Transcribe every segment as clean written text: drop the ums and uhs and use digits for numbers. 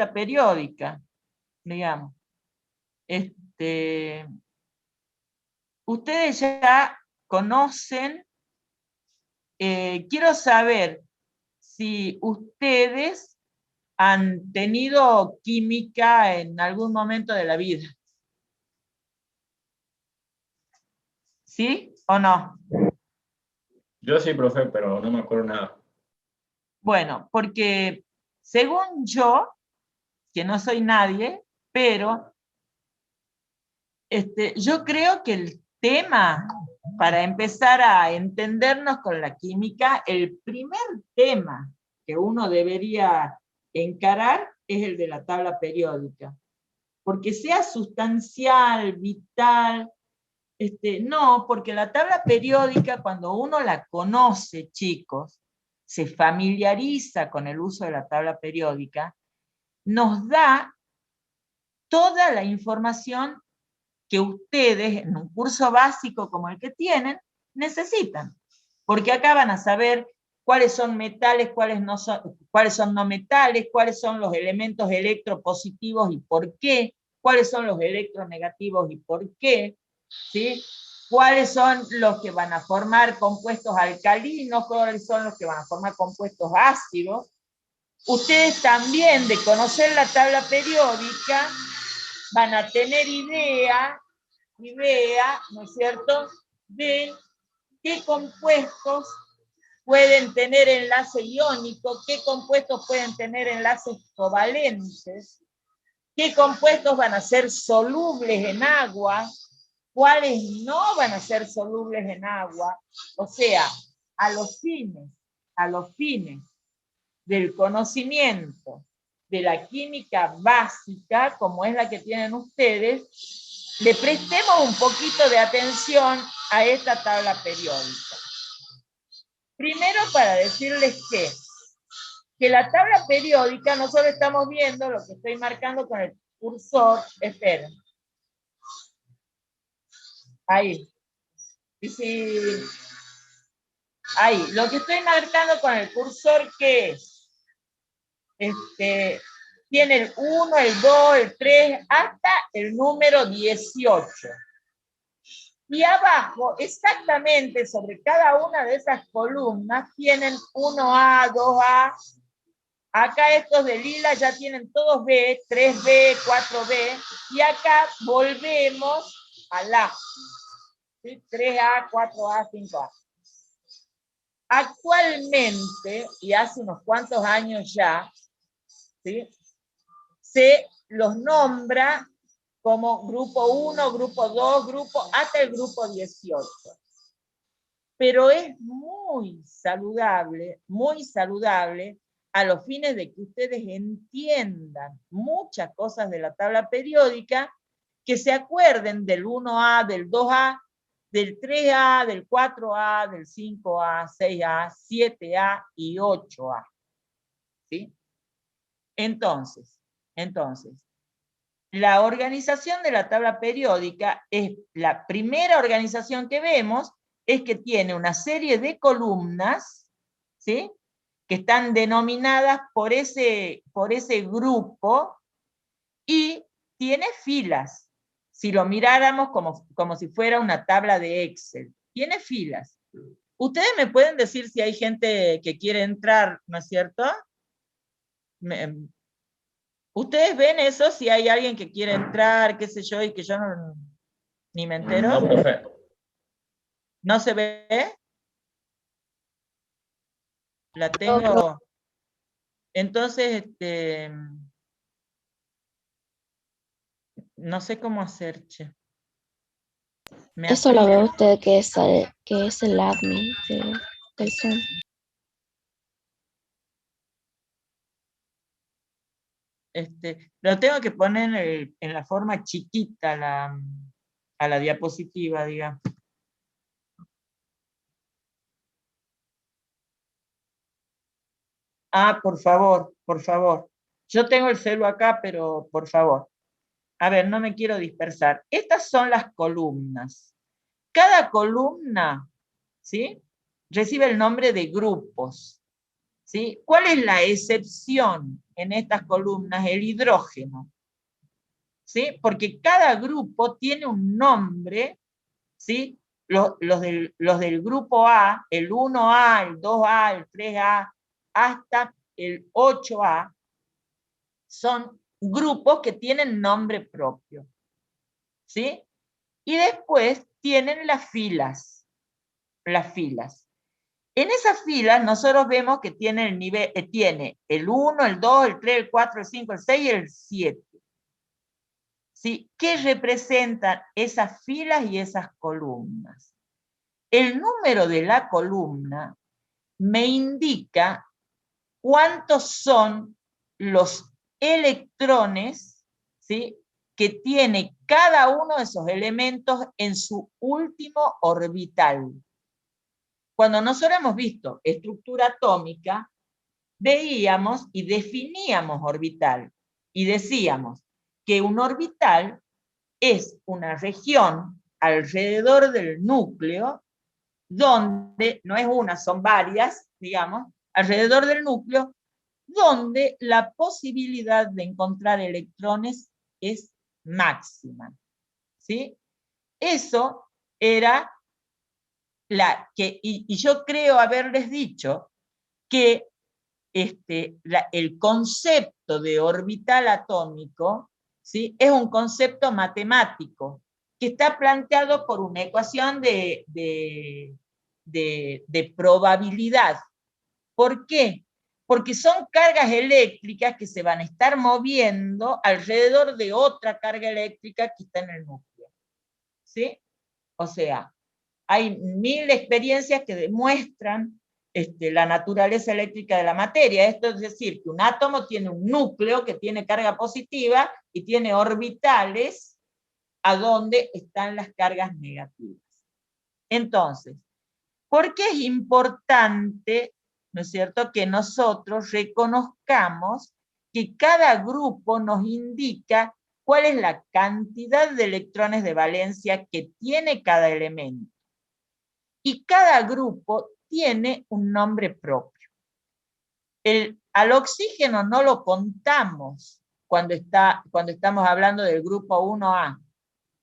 periódica, digamos. Ustedes ya conocen, quiero saber si ustedes han tenido química en algún momento de la vida. ¿Sí o no? Yo sí, profe, pero no me acuerdo nada. Bueno, porque según yo, que no soy nadie, pero yo creo que el tema, para empezar a entendernos con la química, el primer tema que uno debería encarar es el de la tabla periódica. Porque sea sustancial, vital, no, porque la tabla periódica, cuando uno la conoce, chicos, se familiariza con el uso de la tabla periódica, nos da toda la información que ustedes, en un curso básico como el que tienen, necesitan. Porque acá van a saber cuáles son metales, cuáles son no metales, cuáles son los elementos electropositivos y por qué, cuáles son los electronegativos y por qué, ¿sí? Cuáles son los que van a formar compuestos alcalinos, cuáles son los que van a formar compuestos ácidos. Ustedes también, de conocer la tabla periódica, van a tener idea, ¿no es cierto?, de qué compuestos pueden tener enlace iónico, qué compuestos pueden tener enlaces covalentes, qué compuestos van a ser solubles en agua, cuáles no van a ser solubles en agua. O sea, a los fines del conocimiento de la química básica, como es la que tienen ustedes, le prestemos un poquito de atención a esta tabla periódica. Primero, para decirles que la tabla periódica, nosotros estamos viendo lo que estoy marcando con el cursor, esperen. Ahí. Y si, ahí, lo que estoy marcando con el cursor, ¿qué es? Tiene el 1, el 2, el 3, hasta el número 18. Y abajo, exactamente sobre cada una de esas columnas, tienen 1A, 2A. Acá estos de lila ya tienen todos B, 3B, 4B. Y acá volvemos al A. ¿Sí? 3A, 4A, 5A. Actualmente, y hace unos cuantos años ya, ¿sí?, se los nombra como grupo 1, grupo 2, hasta el grupo 18. Pero es muy saludable a los fines de que ustedes entiendan muchas cosas de la tabla periódica, que se acuerden del 1A, del 2A, del 3A, del 4A, del 5A, 6A, 7A y 8A. ¿Sí? Entonces, la organización de la tabla periódica es la primera organización que vemos, es que tiene una serie de columnas, ¿sí?, que están denominadas por ese grupo, y tiene filas. Si lo miráramos como si fuera una tabla de Excel, tiene filas. Ustedes me pueden decir si hay gente que quiere entrar, ¿no es cierto? ¿Ustedes ven eso? Si hay alguien que quiere entrar, qué sé yo, y que yo ni me entero. No, profe. ¿No se ve? La No, tengo. Entonces, no sé cómo hacer, che. eso lo ve usted que es el admin del Zoom. Lo tengo que poner en la forma chiquita a la diapositiva, digamos. Ah, por favor, por favor. Yo tengo el celu acá, pero por favor. A ver, no me quiero dispersar. Estas son las columnas. Cada columna, ¿sí?, recibe el nombre de grupos. ¿sí? ¿Cuál es la excepción en estas columnas? El hidrógeno, ¿sí? Porque cada grupo tiene un nombre, ¿sí? Los del grupo A, el 1A, el 2A, el 3A, hasta el 8A, son grupos que tienen nombre propio, ¿sí? Y después tienen las filas, En esas filas nosotros vemos que tiene el nivel, tiene el 1, el 2, el 3, el 4, el 5, el 6 y el 7. ¿Sí? ¿Qué representan esas filas y esas columnas? El número de la columna me indica cuántos son los electrones, ¿sí?, que tiene cada uno de esos elementos en su último orbital. Cuando nosotros hemos visto estructura atómica, veíamos y definíamos orbital, y decíamos que un orbital es una región alrededor del núcleo, donde, no es una, son varias, digamos, alrededor del núcleo, donde la posibilidad de encontrar electrones es máxima, ¿sí? Eso era y yo creo haberles dicho que el concepto de orbital atómico, ¿sí?, es un concepto matemático que está planteado por una ecuación de probabilidad. ¿Por qué? Porque son cargas eléctricas que se van a estar moviendo alrededor de otra carga eléctrica que está en el núcleo, ¿sí? O sea, hay 1000 experiencias que demuestran la naturaleza eléctrica de la materia. Esto es decir, que un átomo tiene un núcleo que tiene carga positiva y tiene orbitales a donde están las cargas negativas. Entonces, ¿por qué es importante, ¿no es cierto?, que nosotros reconozcamos que cada grupo nos indica cuál es la cantidad de electrones de valencia que tiene cada elemento? Y cada grupo tiene un nombre propio. Al oxígeno no lo contamos cuando estamos hablando del grupo 1A.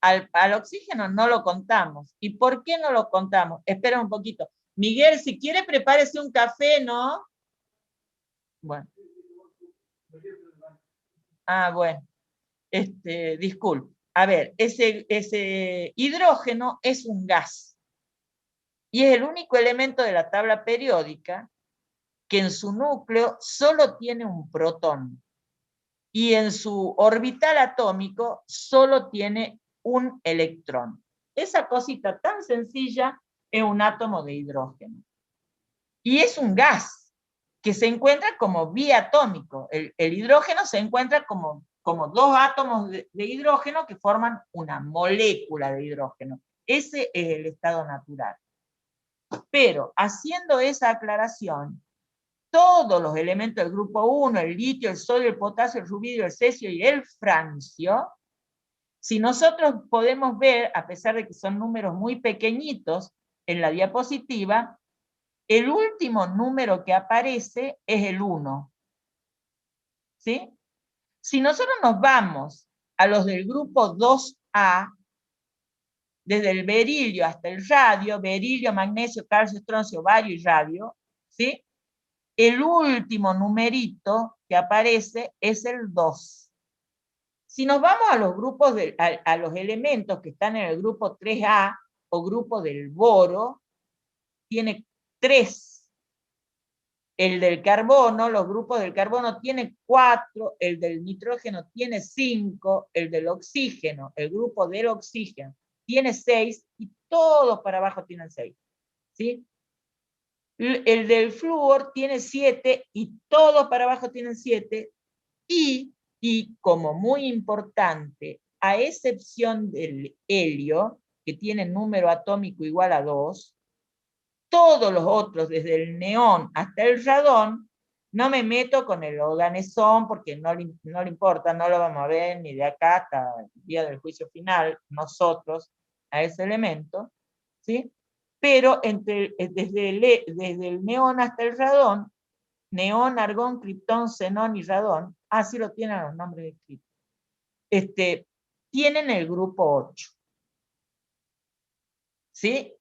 Al oxígeno no lo contamos. ¿Y por qué no lo contamos? Espera un poquito. Miguel, si quiere, prepárese un café, ¿no? Bueno. Ah, bueno. Disculpe. A ver, ese hidrógeno es un gas. Y es el único elemento de la tabla periódica que en su núcleo solo tiene un protón. Y en su orbital atómico solo tiene un electrón. Esa cosita tan sencilla es un átomo de hidrógeno. Y es un gas que se encuentra como biatómico. El hidrógeno se encuentra como dos átomos de hidrógeno que forman una molécula de hidrógeno. Ese es el estado natural. Pero haciendo esa aclaración, todos los elementos del grupo 1, el litio, el sodio, el potasio, el rubidio, el cesio y el francio, si nosotros podemos ver, a pesar de que son números muy pequeñitos en la diapositiva, el último número que aparece es el 1. ¿Sí? Si nosotros nos vamos a los del grupo 2A, desde el berilio hasta el radio, berilio, magnesio, calcio, estroncio, bario y radio, ¿sí?, el último numerito que aparece es el 2. Si nos vamos a los grupos, a los elementos que están en el grupo 3A o grupo del boro, tiene 3. El del carbono, los grupos del carbono tiene 4, el del nitrógeno tiene 5, el del oxígeno, el grupo del oxígeno tiene 6 y todos para abajo tienen 6. ¿Sí? El del flúor tiene 7 y todos para abajo tienen 7. Y como muy importante, a excepción del helio, que tiene número atómico igual a 2, todos los otros, desde el neón hasta el radón, no me meto con el organesón porque no le importa, no lo vamos a ver ni de acá hasta el día del juicio final, nosotros, a ese elemento, ¿sí? Pero desde el neón hasta el radón, neón, argón, criptón, xenón y radón, así lo tienen los nombres escritos, tienen el grupo 8. ¿Sí?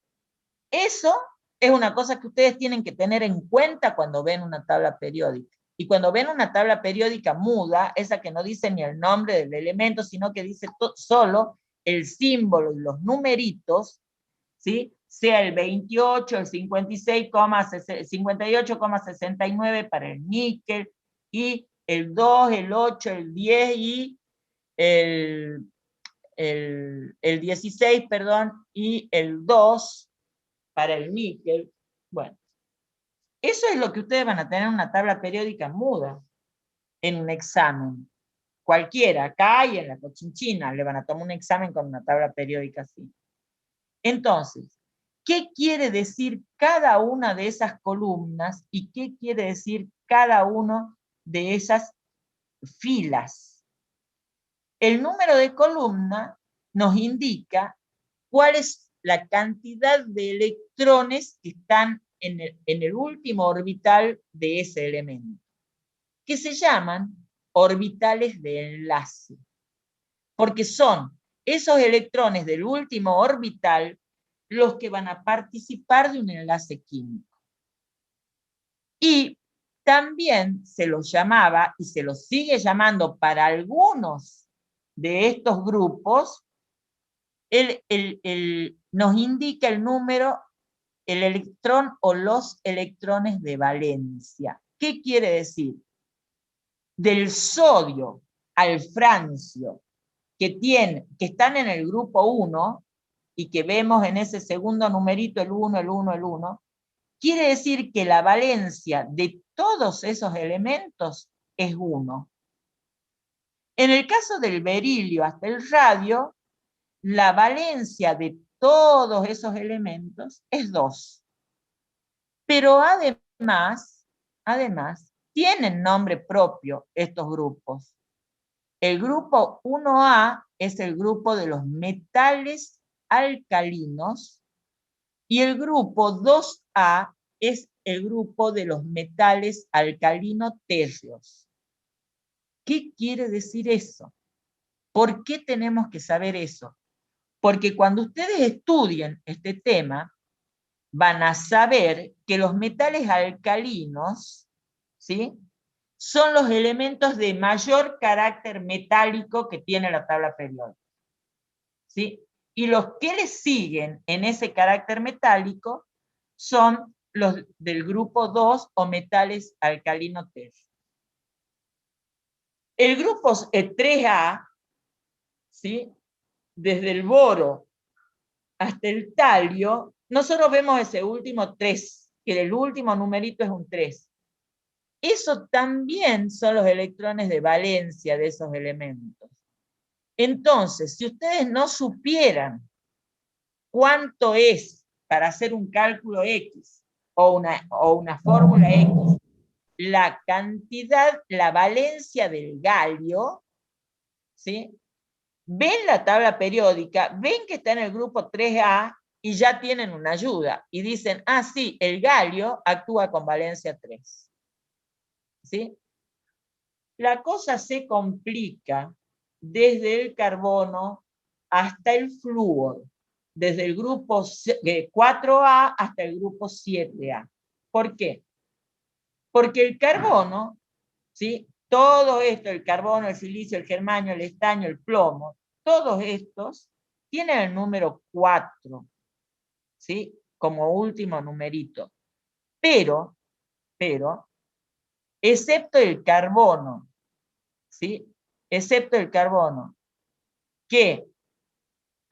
Eso es una cosa que ustedes tienen que tener en cuenta cuando ven una tabla periódica. Y cuando ven una tabla periódica muda, esa que no dice ni el nombre del elemento, sino que dice solo el símbolo y los numeritos, ¿sí? Sea el 28, el 58,69 para el níquel, y el 2, el 8, el 10 y el 16, perdón, y el 2 para el níquel. Bueno, eso es lo que ustedes van a tener en una tabla periódica muda, en un examen. Cualquiera, acá y en la Cochinchina, le van a tomar un examen con una tabla periódica así. Entonces, ¿qué quiere decir cada una de esas columnas y qué quiere decir cada una de esas filas? El número de columna nos indica cuál es la cantidad de electrones que están en el último orbital de ese elemento, que se llaman orbitales de enlace, porque son esos electrones del último orbital los que van a participar de un enlace químico. Y también se los llamaba, y se los sigue llamando para algunos de estos grupos, nos indica el número, el electrón o los electrones de valencia. ¿Qué quiere decir? Del sodio al francio, que están en el grupo 1, y que vemos en ese segundo numerito el 1, el 1, el 1, quiere decir que la valencia de todos esos elementos es 1. En el caso del berilio hasta el radio, la valencia de todos esos elementos es 2. Pero además, tienen nombre propio estos grupos. El grupo 1A es el grupo de los metales alcalinos y el grupo 2A es el grupo de los metales alcalino-térreos. ¿Qué quiere decir eso? ¿Por qué tenemos que saber eso? Porque cuando ustedes estudien este tema, van a saber que los metales alcalinos, ¿sí?, son los elementos de mayor carácter metálico que tiene la tabla periódica, ¿sí? Y los que le siguen en ese carácter metálico son los del grupo 2 o metales alcalino-térreos. El grupo 3A, ¿sí?, desde el boro hasta el talio, nosotros vemos ese último 3, que el último numerito es un 3. Eso también son los electrones de valencia de esos elementos. Entonces, si ustedes no supieran cuánto es para hacer un cálculo X o una fórmula X, la cantidad, la valencia del galio, ¿sí?, ven la tabla periódica, ven que está en el grupo 3A y ya tienen una ayuda. Y dicen, ah, sí, el galio actúa con valencia 3. ¿Sí? La cosa se complica desde el carbono hasta el flúor, desde el grupo 4A hasta el grupo 7A. ¿Por qué? Porque el carbono, ¿sí?, todo esto, el carbono, el silicio, el germanio, el estaño, el plomo, todos estos tienen el número 4, ¿sí?, como último numerito. Pero, excepto el carbono, ¿sí?, excepto el carbono, que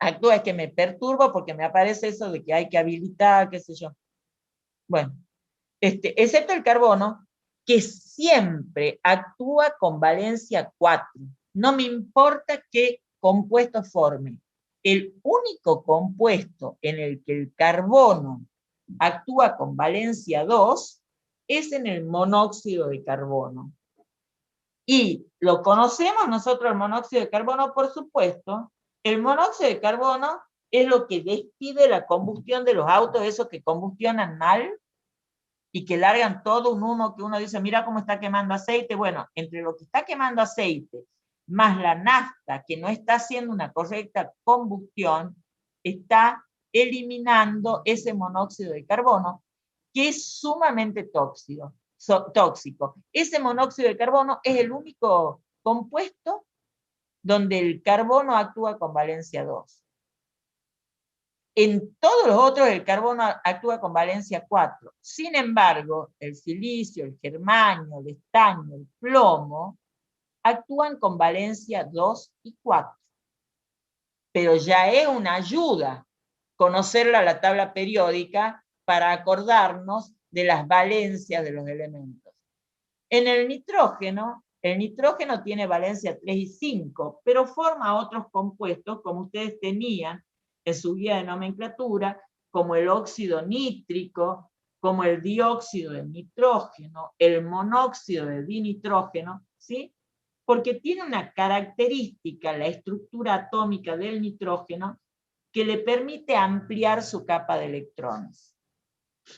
actúa, es que me perturbo porque me aparece eso de que hay que habilitar, qué sé yo. Bueno, excepto el carbono, que siempre actúa con valencia 4. No me importa qué compuesto forme. El único compuesto en el que el carbono actúa con valencia 2 es en el monóxido de carbono. Y lo conocemos nosotros, el monóxido de carbono, por supuesto. El monóxido de carbono es lo que despide la combustión de los autos, esos que combustionan mal. y que largan todo un humo que uno dice, mira cómo está quemando aceite. Bueno, entre lo que está quemando aceite, más la nafta, que no está haciendo una correcta combustión, está eliminando ese monóxido de carbono, que es sumamente tóxico. Ese monóxido de carbono es el único compuesto donde el carbono actúa con valencia 2. En todos los otros el carbono actúa con valencia 4. Sin embargo, el silicio, el germanio, el estaño, el plomo, actúan con valencia 2 y 4. Pero ya es una ayuda conocerla la tabla periódica para acordarnos de las valencias de los elementos. En el nitrógeno tiene valencia 3 y 5, pero forma otros compuestos, como ustedes tenían en su guía de nomenclatura, como el óxido nítrico, como el dióxido de nitrógeno, el monóxido de dinitrógeno, ¿sí? Porque tiene una característica, la estructura atómica del nitrógeno, que le permite ampliar su capa de electrones.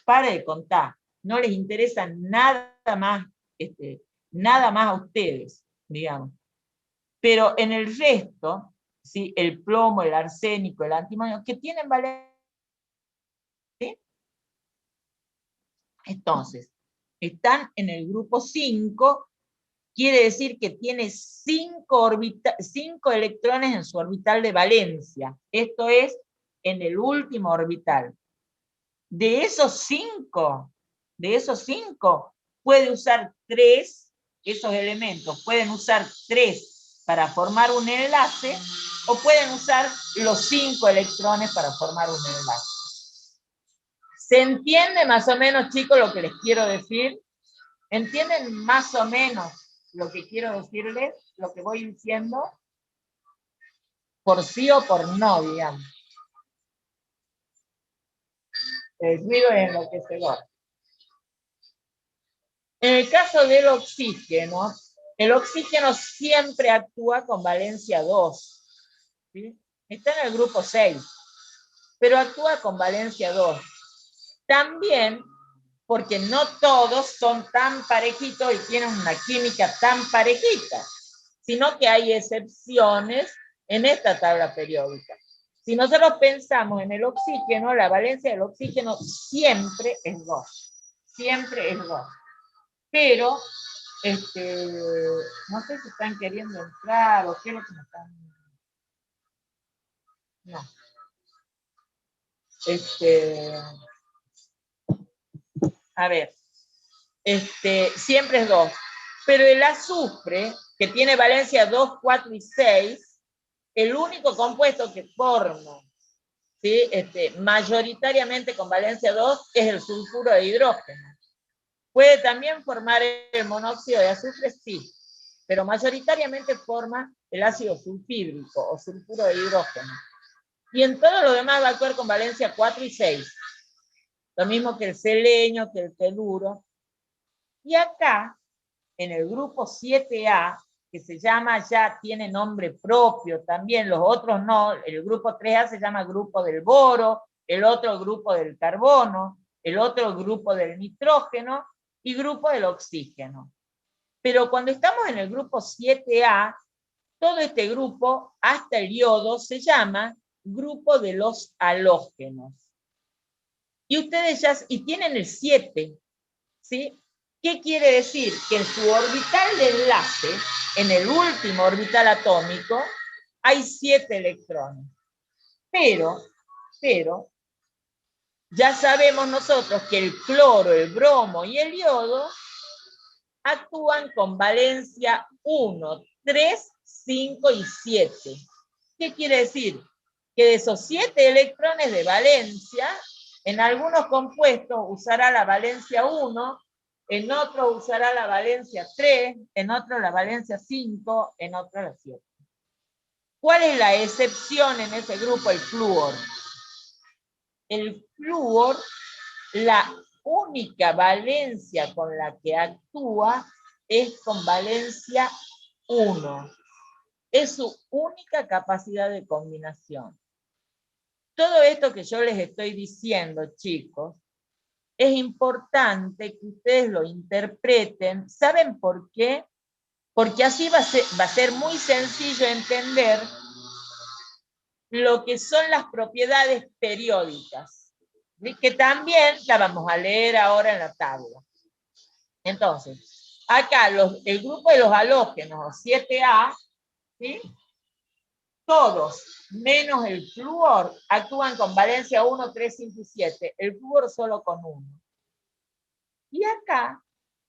Pare de contar, no les interesa nada más a ustedes, digamos. Pero en el resto, ¿sí? El plomo, el arsénico, el antimonio, que tienen valencia. ¿Sí? Entonces, están en el grupo 5, quiere decir que tiene 5 electrones en su orbital de valencia. Esto es en el último orbital. De esos 5, puede usar 3, esos elementos, pueden usar 3 para formar un enlace, o pueden usar los 5 electrones para formar un enlace. ¿Se entiende más o menos, chicos, lo que les quiero decir? ¿Entienden más o menos lo que quiero decirles, lo que voy diciendo? Por sí o por no, digamos. El ruido es enloquecedor. En el caso del oxígeno, el oxígeno siempre actúa con valencia 2. ¿Sí? Está en el grupo 6, pero actúa con valencia 2. También porque no todos son tan parejitos y tienen una química tan parejita, sino que hay excepciones en esta tabla periódica. Si nosotros pensamos en el oxígeno, la valencia del oxígeno siempre es 2. Siempre es 2. Pero, no sé si están queriendo entrar o qué es lo que me están... No. A ver, siempre es 2. Pero el azufre, que tiene valencia 2, 4 y 6, el único compuesto que forma, ¿sí? Mayoritariamente con valencia 2 es el sulfuro de hidrógeno. ¿Puede también formar el monóxido de azufre? Sí, pero mayoritariamente forma el ácido sulfídrico o sulfuro de hidrógeno. Y en todo lo demás va a actuar con valencia 4 y 6. Lo mismo que el selenio, que el teluro. Y acá, en el grupo 7A, que se llama, ya tiene nombre propio también, los otros no, el grupo 3A se llama grupo del boro, el otro grupo del carbono, el otro grupo del nitrógeno y grupo del oxígeno. Pero cuando estamos en el grupo 7A, todo este grupo, hasta el yodo, se llama grupo de los halógenos. Y ustedes ya, y tienen el 7, ¿sí? ¿Qué quiere decir? Que en su orbital de enlace, en el último orbital atómico, hay 7 electrones. Pero, ya sabemos nosotros que el cloro, el bromo y el yodo actúan con valencia 1, 3, 5 y 7. ¿Qué quiere decir? Que de esos 7 electrones de valencia, en algunos compuestos usará la valencia 1, en otro usará la valencia 3, en otro la valencia 5, en otro la 7. ¿Cuál es la excepción en ese grupo? El flúor. El flúor, la única valencia con la que actúa es con valencia 1. Es su única capacidad de combinación. Todo esto que yo les estoy diciendo, chicos, es importante que ustedes lo interpreten. ¿Saben por qué? Porque así va a ser muy sencillo entender lo que son las propiedades periódicas, ¿sí? Que también la vamos a leer ahora en la tabla. Entonces, acá el grupo de los halógenos, 7A, ¿sí? Todos, menos el flúor, actúan con valencia 1, 3, 5 y 7. El flúor solo con 1. Y acá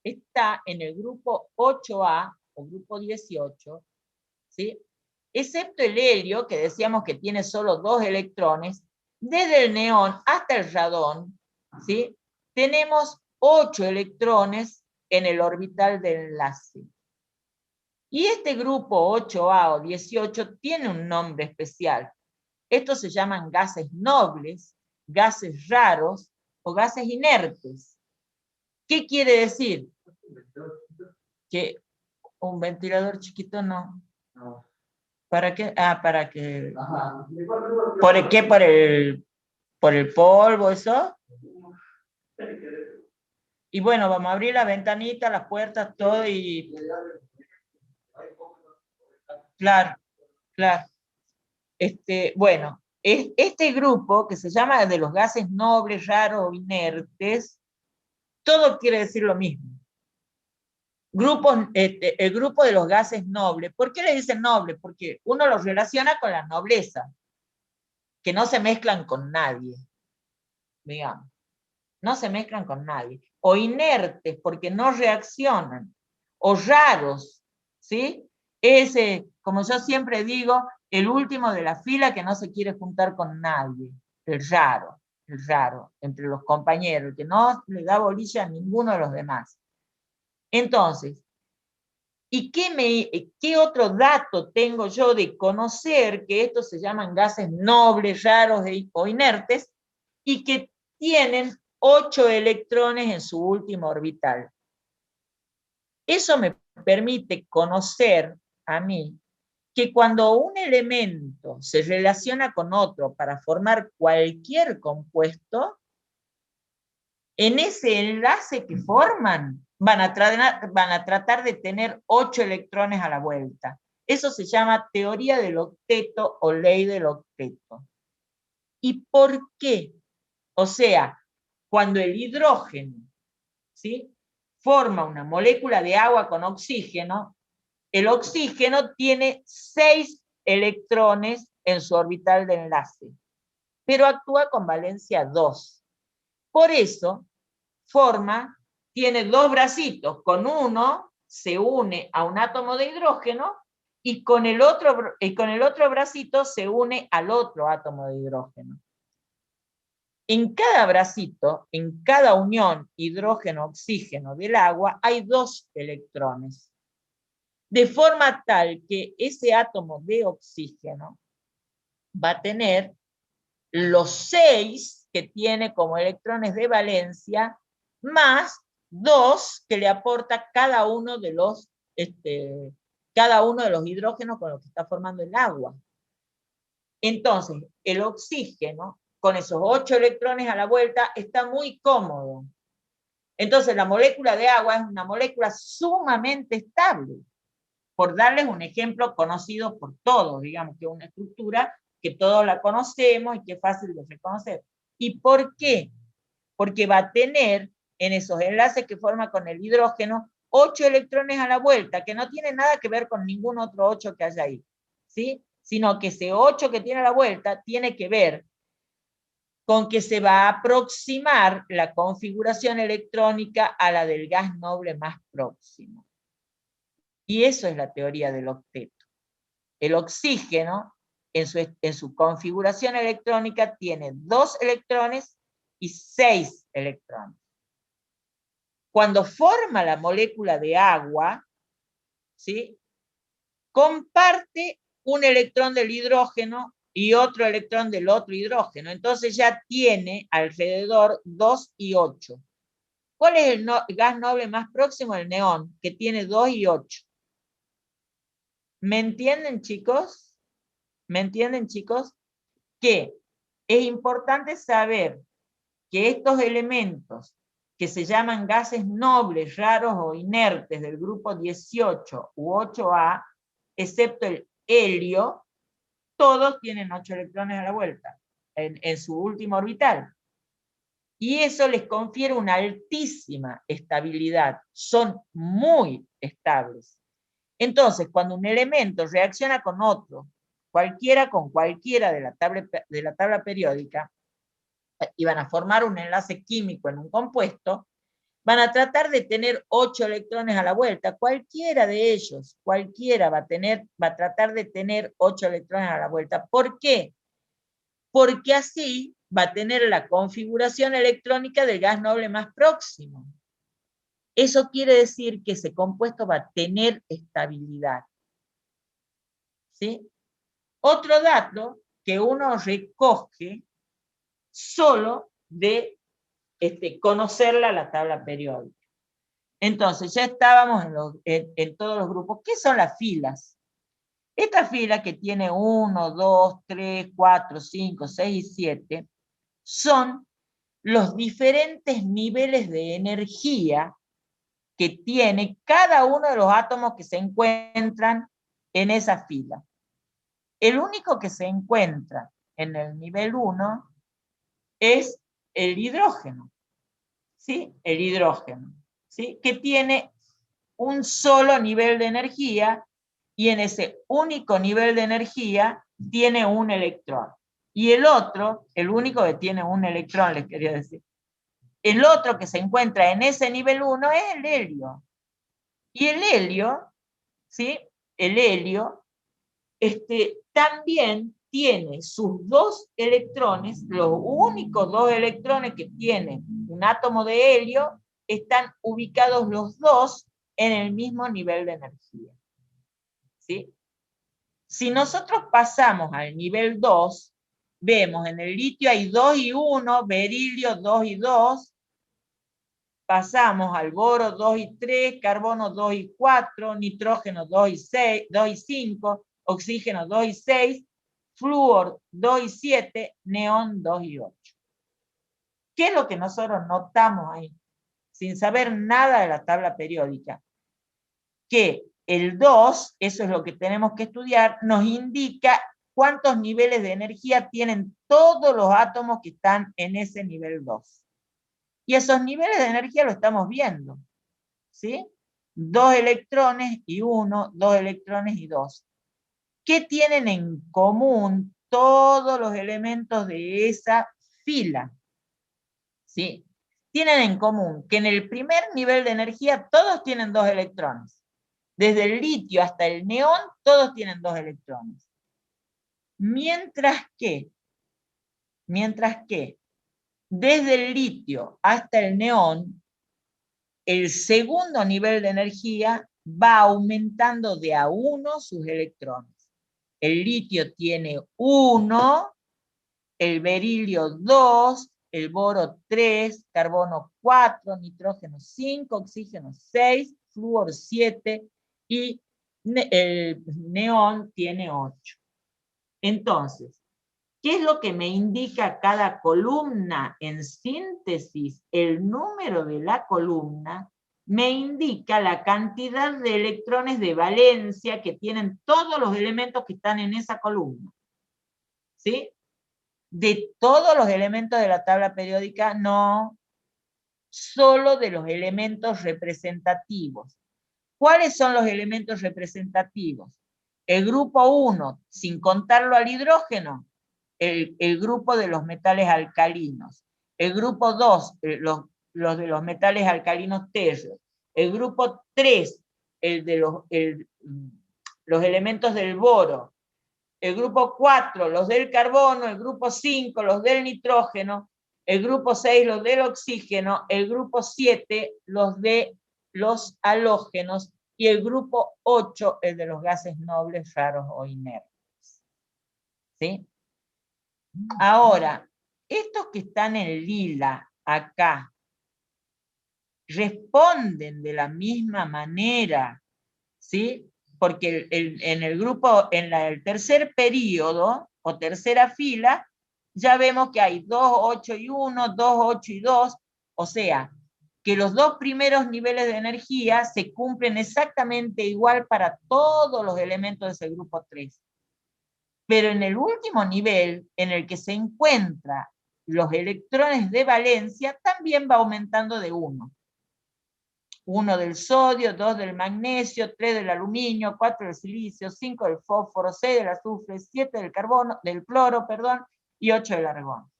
está en el grupo 8A, o grupo 18, ¿sí? Excepto el helio, que decíamos que tiene solo 2 electrones, desde el neón hasta el radón, ¿sí? Tenemos 8 electrones en el orbital del enlace. Y este grupo 8A o 18 tiene un nombre especial. Estos se llaman gases nobles, gases raros o gases inertes. ¿Qué quiere decir? Que un ventilador chiquito no. ¿Para qué? Ah, para que... ¿Por qué? ¿Por el polvo, eso? Y bueno, vamos a abrir la ventanita, las puertas, todo y... Claro, claro. Bueno, este grupo, que se llama de los gases nobles, raros o inertes, todo quiere decir lo mismo. El grupo de los gases nobles. ¿Por qué le dicen nobles? Porque uno los relaciona con la nobleza, que no se mezclan con nadie, digamos. No se mezclan con nadie. O inertes, porque no reaccionan. O raros, ¿sí? Ese, como yo siempre digo, el último de la fila que no se quiere juntar con nadie. El raro, entre los compañeros, que no le da bolilla a ninguno de los demás. Entonces, ¿y qué otro dato tengo yo de conocer que estos se llaman gases nobles, raros o inertes, y que tienen 8 electrones en su último orbital? Eso me permite conocer a mí que cuando un elemento se relaciona con otro para formar cualquier compuesto, en ese enlace que forman van a tratar de tener 8 electrones a la vuelta. Eso se llama teoría del octeto o ley del octeto. ¿Y por qué? O sea, cuando el hidrógeno, ¿sí?, forma una molécula de agua con oxígeno, el oxígeno tiene 6 electrones en su orbital de enlace, pero actúa con valencia 2. Por eso, tiene 2 bracitos, con uno se une a un átomo de hidrógeno y con el otro bracito se une al otro átomo de hidrógeno. En cada bracito, en cada unión hidrógeno-oxígeno del agua, hay 2 electrones. De forma tal que ese átomo de oxígeno va a tener los 6 que tiene como electrones de valencia, más 2 que le aporta cada uno de los hidrógenos con los que está formando el agua. Entonces, el oxígeno, con esos 8 electrones a la vuelta, está muy cómodo. Entonces, la molécula de agua es una molécula sumamente estable. Por darles un ejemplo conocido por todos, digamos que es una estructura que todos la conocemos y que es fácil de reconocer. ¿Y por qué? Porque va a tener en esos enlaces que forma con el hidrógeno 8 electrones a la vuelta, que no tiene nada que ver con ningún otro 8 que haya ahí, ¿sí? Sino que ese 8 que tiene a la vuelta tiene que ver con que se va a aproximar la configuración electrónica a la del gas noble más próximo. Y eso es la teoría del octeto. El oxígeno, en su configuración electrónica, tiene 2 electrones y 6 electrones. Cuando forma la molécula de agua, ¿sí?, comparte un electrón del hidrógeno y otro electrón del otro hidrógeno. Entonces ya tiene alrededor 2 y 8. ¿Cuál es el gas noble más próximo? El neón, que tiene 2 y 8. ¿Me entienden, chicos? ¿Me entienden, chicos? Que es importante saber que estos elementos que se llaman gases nobles, raros o inertes del grupo 18 u 8A, excepto el helio, todos tienen 8 electrones a la vuelta, en su último orbital. Y eso les confiere una altísima estabilidad, son muy estables. Entonces, cuando un elemento reacciona con otro, cualquiera con cualquiera de la tabla periódica, y van a formar un enlace químico en un compuesto, van a tratar de tener 8 electrones a la vuelta. Cualquiera de ellos, cualquiera va a tratar de tener 8 electrones a la vuelta. ¿Por qué? Porque así va a tener la configuración electrónica del gas noble más próximo. Eso quiere decir que ese compuesto va a tener estabilidad. ¿Sí? Otro dato que uno recoge solo de conocerla la tabla periódica. Entonces, ya estábamos en todos los grupos. ¿Qué son las filas? Esta fila que tiene 1, 2, 3, 4, 5, 6 y 7 son los diferentes niveles de energía que tiene cada uno de los átomos que se encuentran en esa fila. El único que se encuentra en el nivel 1 es el hidrógeno, ¿sí? El hidrógeno, ¿sí? Que tiene un solo nivel de energía y en ese único nivel de energía tiene un electrón. Y el otro, el único que tiene un electrón, les quería decir, el otro que se encuentra en ese nivel 1 es el helio. Y el helio, ¿sí? El helio también tiene sus 2 electrones, los únicos 2 electrones que tiene un átomo de helio, están ubicados los 2 en el mismo nivel de energía. ¿Sí? Si nosotros pasamos al nivel 2, vemos en el litio hay 2 y 1, berilio 2 y 2, pasamos al boro 2 y 3, carbono 2 y 4, nitrógeno 2 y 6, 2 y 5, oxígeno 2 y 6, flúor 2 y 7, neón 2 y 8. ¿Qué es lo que nosotros notamos ahí? Sin saber nada de la tabla periódica. Que el 2, eso es lo que tenemos que estudiar, nos indica cuántos niveles de energía tienen todos los átomos que están en ese nivel 2. Y esos niveles de energía lo estamos viendo, ¿sí? 2 electrones y 1, 2 electrones y 2. ¿Qué tienen en común todos los elementos de esa fila? ¿Sí? Tienen en común que en el primer nivel de energía todos tienen 2 electrones. Desde el litio hasta el neón, todos tienen 2 electrones. Mientras que, desde el litio hasta el neón, el segundo nivel de energía va aumentando de a 1 sus electrones. El litio tiene 1, el berilio 2, el boro 3, carbono 4, nitrógeno 5, oxígeno 6, flúor 7 y el neón tiene 8. Entonces, ¿qué es lo que me indica cada columna? En síntesis, el número de la columna me indica la cantidad de electrones de valencia que tienen todos los elementos que están en esa columna. ¿Sí? De todos los elementos de la tabla periódica, no, solo de los elementos representativos. ¿Cuáles son los elementos representativos? El grupo 1, sin contarlo al hidrógeno, el grupo de los metales alcalinos. El grupo 2, los de los metales alcalinos térreos. El grupo 3, el de los elementos del boro. El grupo 4, los del carbono. El grupo 5, los del nitrógeno. El grupo 6, los del oxígeno. El grupo 7, los de los halógenos. Y el grupo 8, el de los gases nobles, raros o inertes. ¿Sí? Ahora, estos que están en lila acá, responden de la misma manera, ¿sí? Porque en el grupo, en el tercer periodo o tercera fila, ya vemos que hay 2, 8 y 1, 2, 8 y 2, o sea, que los dos primeros niveles de energía se cumplen exactamente igual para todos los elementos de ese grupo 3. Pero en el último nivel, en el que se encuentran los electrones de valencia, también va aumentando de 1. 1 del sodio, 2 del magnesio, 3 del aluminio, 4 del silicio, 5 del fósforo, 6 del azufre, 7 del carbono, del cloro, perdón, y 8 del argón.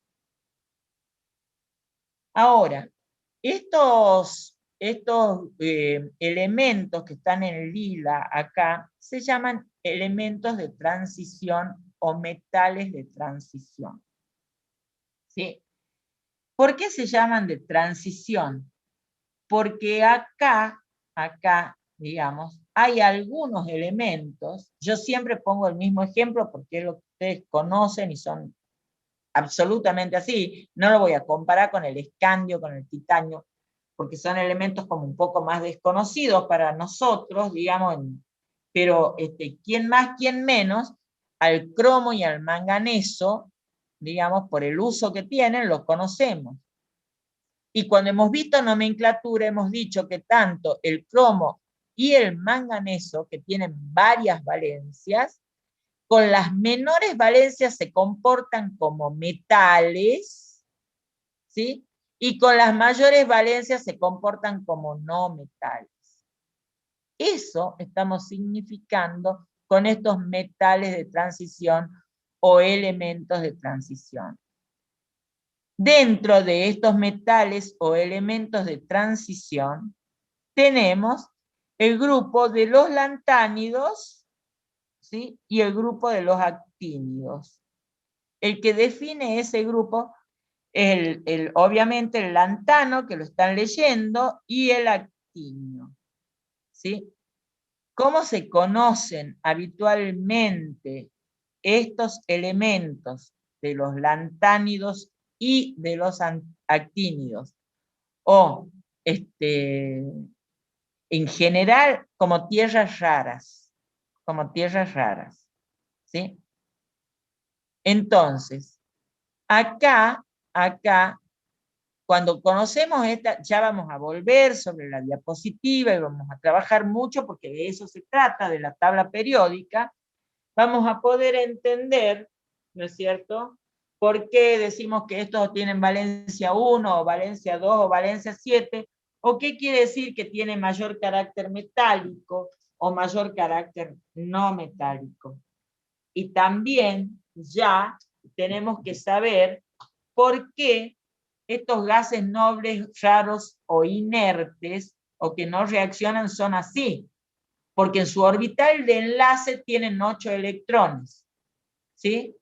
Ahora, estos elementos que están en lila acá se llaman elementos de transición o metales de transición. ¿Sí? ¿Por qué se llaman de transición? Porque acá, digamos, hay algunos elementos, yo siempre pongo el mismo ejemplo porque es lo que ustedes conocen y son absolutamente así, no lo voy a comparar con el escandio, con el titanio, porque son elementos como un poco más desconocidos para nosotros, digamos, pero quién más, quién menos, al cromo y al manganeso, digamos, por el uso que tienen, los conocemos. Y cuando hemos visto nomenclatura, hemos dicho que tanto el cromo y el manganeso, que tienen varias valencias, con las menores valencias se comportan como metales, ¿sí? Y con las mayores valencias se comportan como no metales. Eso estamos significando con estos metales de transición o elementos de transición. Dentro de estos metales o elementos de transición tenemos el grupo de los lantánidos, ¿sí? Y el grupo de los actínidos. El que define ese grupo es obviamente el lantano, que lo están leyendo, y el actinio. ¿Sí? ¿Cómo se conocen habitualmente estos elementos de los lantánidos y de los actínidos? O, en general, como tierras raras. Como tierras raras. ¿Sí? Entonces, acá, cuando conocemos esta, ya vamos a volver sobre la diapositiva y vamos a trabajar mucho porque de eso se trata, de la tabla periódica, vamos a poder entender, ¿no es cierto?, por qué decimos que estos tienen valencia 1, o valencia 2, o valencia 7, o qué quiere decir que tiene mayor carácter metálico o mayor carácter no metálico. Y también ya tenemos que saber por qué estos gases nobles, raros o inertes, o que no reaccionan, son así. Porque en su orbital de enlace tienen 8 electrones. ¿Sí?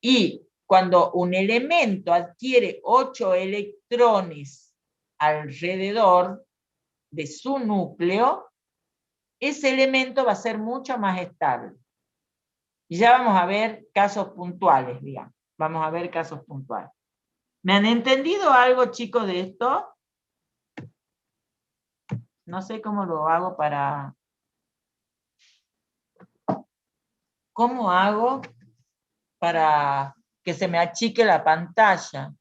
Y cuando un elemento adquiere 8 electrones alrededor de su núcleo, ese elemento va a ser mucho más estable. Y ya vamos a ver casos puntuales, digamos. Vamos a ver casos puntuales. ¿Me han entendido algo, chicos, de esto? No sé cómo lo hago para... ¿Cómo hago para que se me achique la pantalla?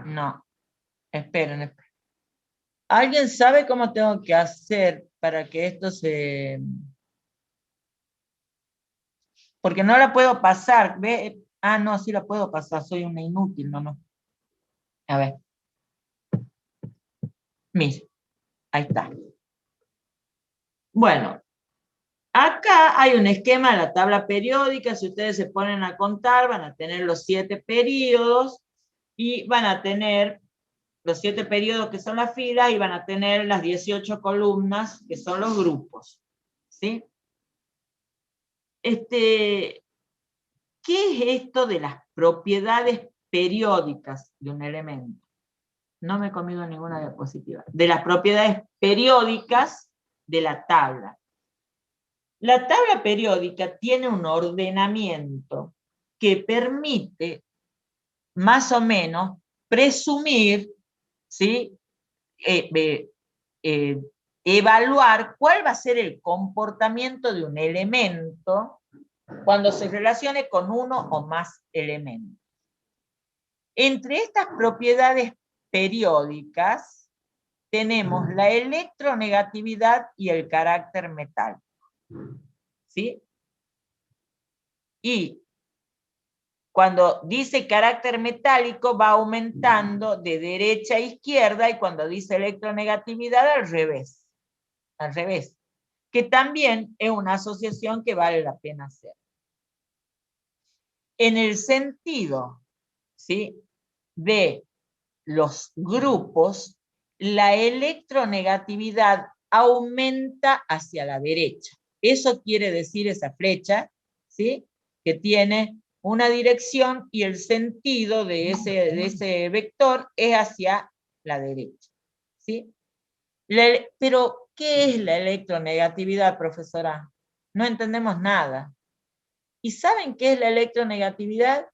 No, esperen. ¿Alguien sabe cómo tengo que hacer para que esto se... Porque no la puedo pasar, ¿ve? Ah, no, sí la puedo pasar, soy una inútil, no. A ver. Mire, ahí está. Bueno, acá hay un esquema de la tabla periódica. Si ustedes se ponen a contar, van a tener los 7 periodos y van a tener los 7 periodos que son las filas y van a tener las 18 columnas que son los grupos. ¿Sí? ¿Qué es esto de las propiedades periódicas de un elemento? No me he comido ninguna diapositiva. De las propiedades periódicas de la tabla. La tabla periódica tiene un ordenamiento que permite más o menos presumir, ¿sí?, evaluar cuál va a ser el comportamiento de un elemento cuando se relacione con uno o más elementos. Entre estas propiedades periódicas tenemos la electronegatividad y el carácter metálico. ¿Sí? Y cuando dice carácter metálico va aumentando de derecha a izquierda, y cuando dice electronegatividad al revés. Al revés. Que también es una asociación que vale la pena hacer. En el sentido, ¿sí?, de los grupos, la electronegatividad aumenta hacia la derecha. Eso quiere decir esa flecha, ¿sí?, que tiene una dirección y el sentido de ese vector es hacia la derecha. ¿Sí? Pero, ¿qué es la electronegatividad, profesora? No entendemos nada. ¿Y saben qué es la electronegatividad?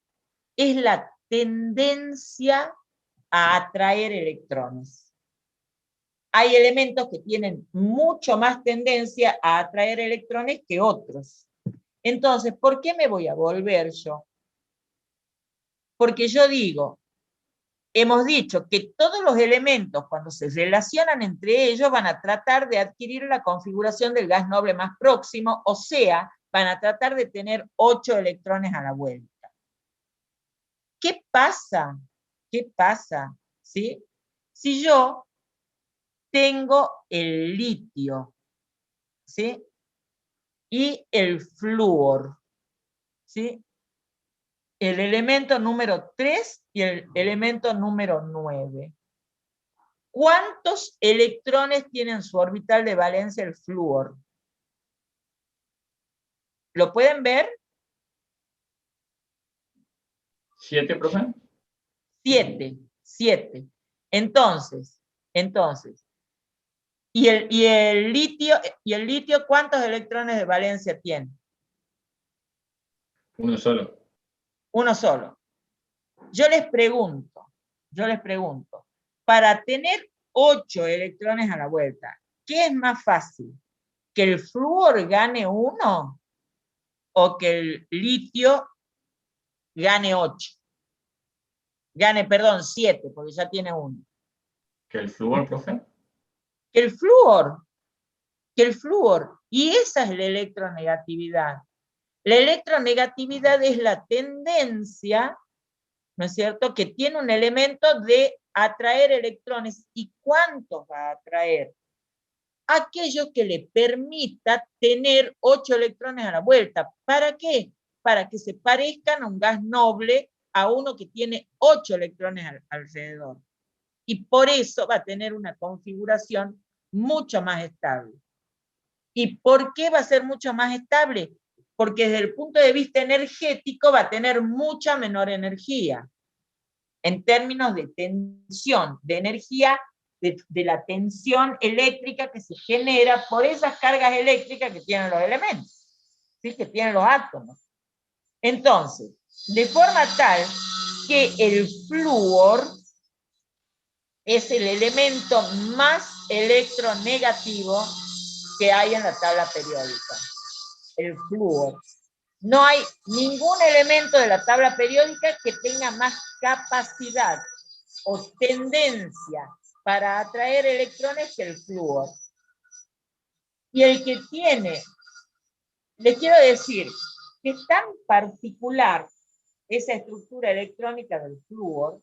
Es la tendencia a atraer electrones. Hay elementos que tienen mucho más tendencia a atraer electrones que otros. Entonces, ¿por qué me voy a volver yo? Porque yo digo, hemos dicho que todos los elementos, cuando se relacionan entre ellos, van a tratar de adquirir la configuración del gas noble más próximo, o sea, van a tratar de tener 8 electrones a la vuelta. ¿Qué pasa? ¿Qué pasa? ¿Sí? Si yo tengo el litio, ¿sí?, y el flúor, ¿sí?, el elemento número 3 y el elemento número 9. ¿Cuántos electrones tiene en su orbital de valencia el flúor? ¿Lo pueden ver? 7, profe. 7. Entonces, ¿y el litio cuántos electrones de valencia tiene? Uno solo. Uno solo. Yo les pregunto, para tener 8 electrones a la vuelta, ¿qué es más fácil? ¿Que el flúor gane 1 o que el litio gane 8? Perdón, 7, porque ya tiene 1. ¿Que el flúor, profe? Que el flúor. Y esa es la electronegatividad. La electronegatividad es la tendencia, ¿no es cierto?, que tiene un elemento de atraer electrones. ¿Y cuántos va a atraer? Aquello que le permita tener 8 electrones a la vuelta. ¿Para qué? Para que se parezcan a un gas noble, a uno que tiene 8 electrones alrededor. Y por eso va a tener una configuración mucho más estable. ¿Y por qué va a ser mucho más estable? Porque desde el punto de vista energético va a tener mucha menor energía. En términos de tensión, de energía, de la tensión eléctrica que se genera por esas cargas eléctricas que tienen los elementos, ¿sí?, que tienen los átomos. Entonces, de forma tal que el flúor es el elemento más electronegativo que hay en la tabla periódica. El flúor. No hay ningún elemento de la tabla periódica que tenga más capacidad o tendencia para atraer electrones que el flúor. Y el que tiene, les quiero decir, que es tan particular esa estructura electrónica del flúor,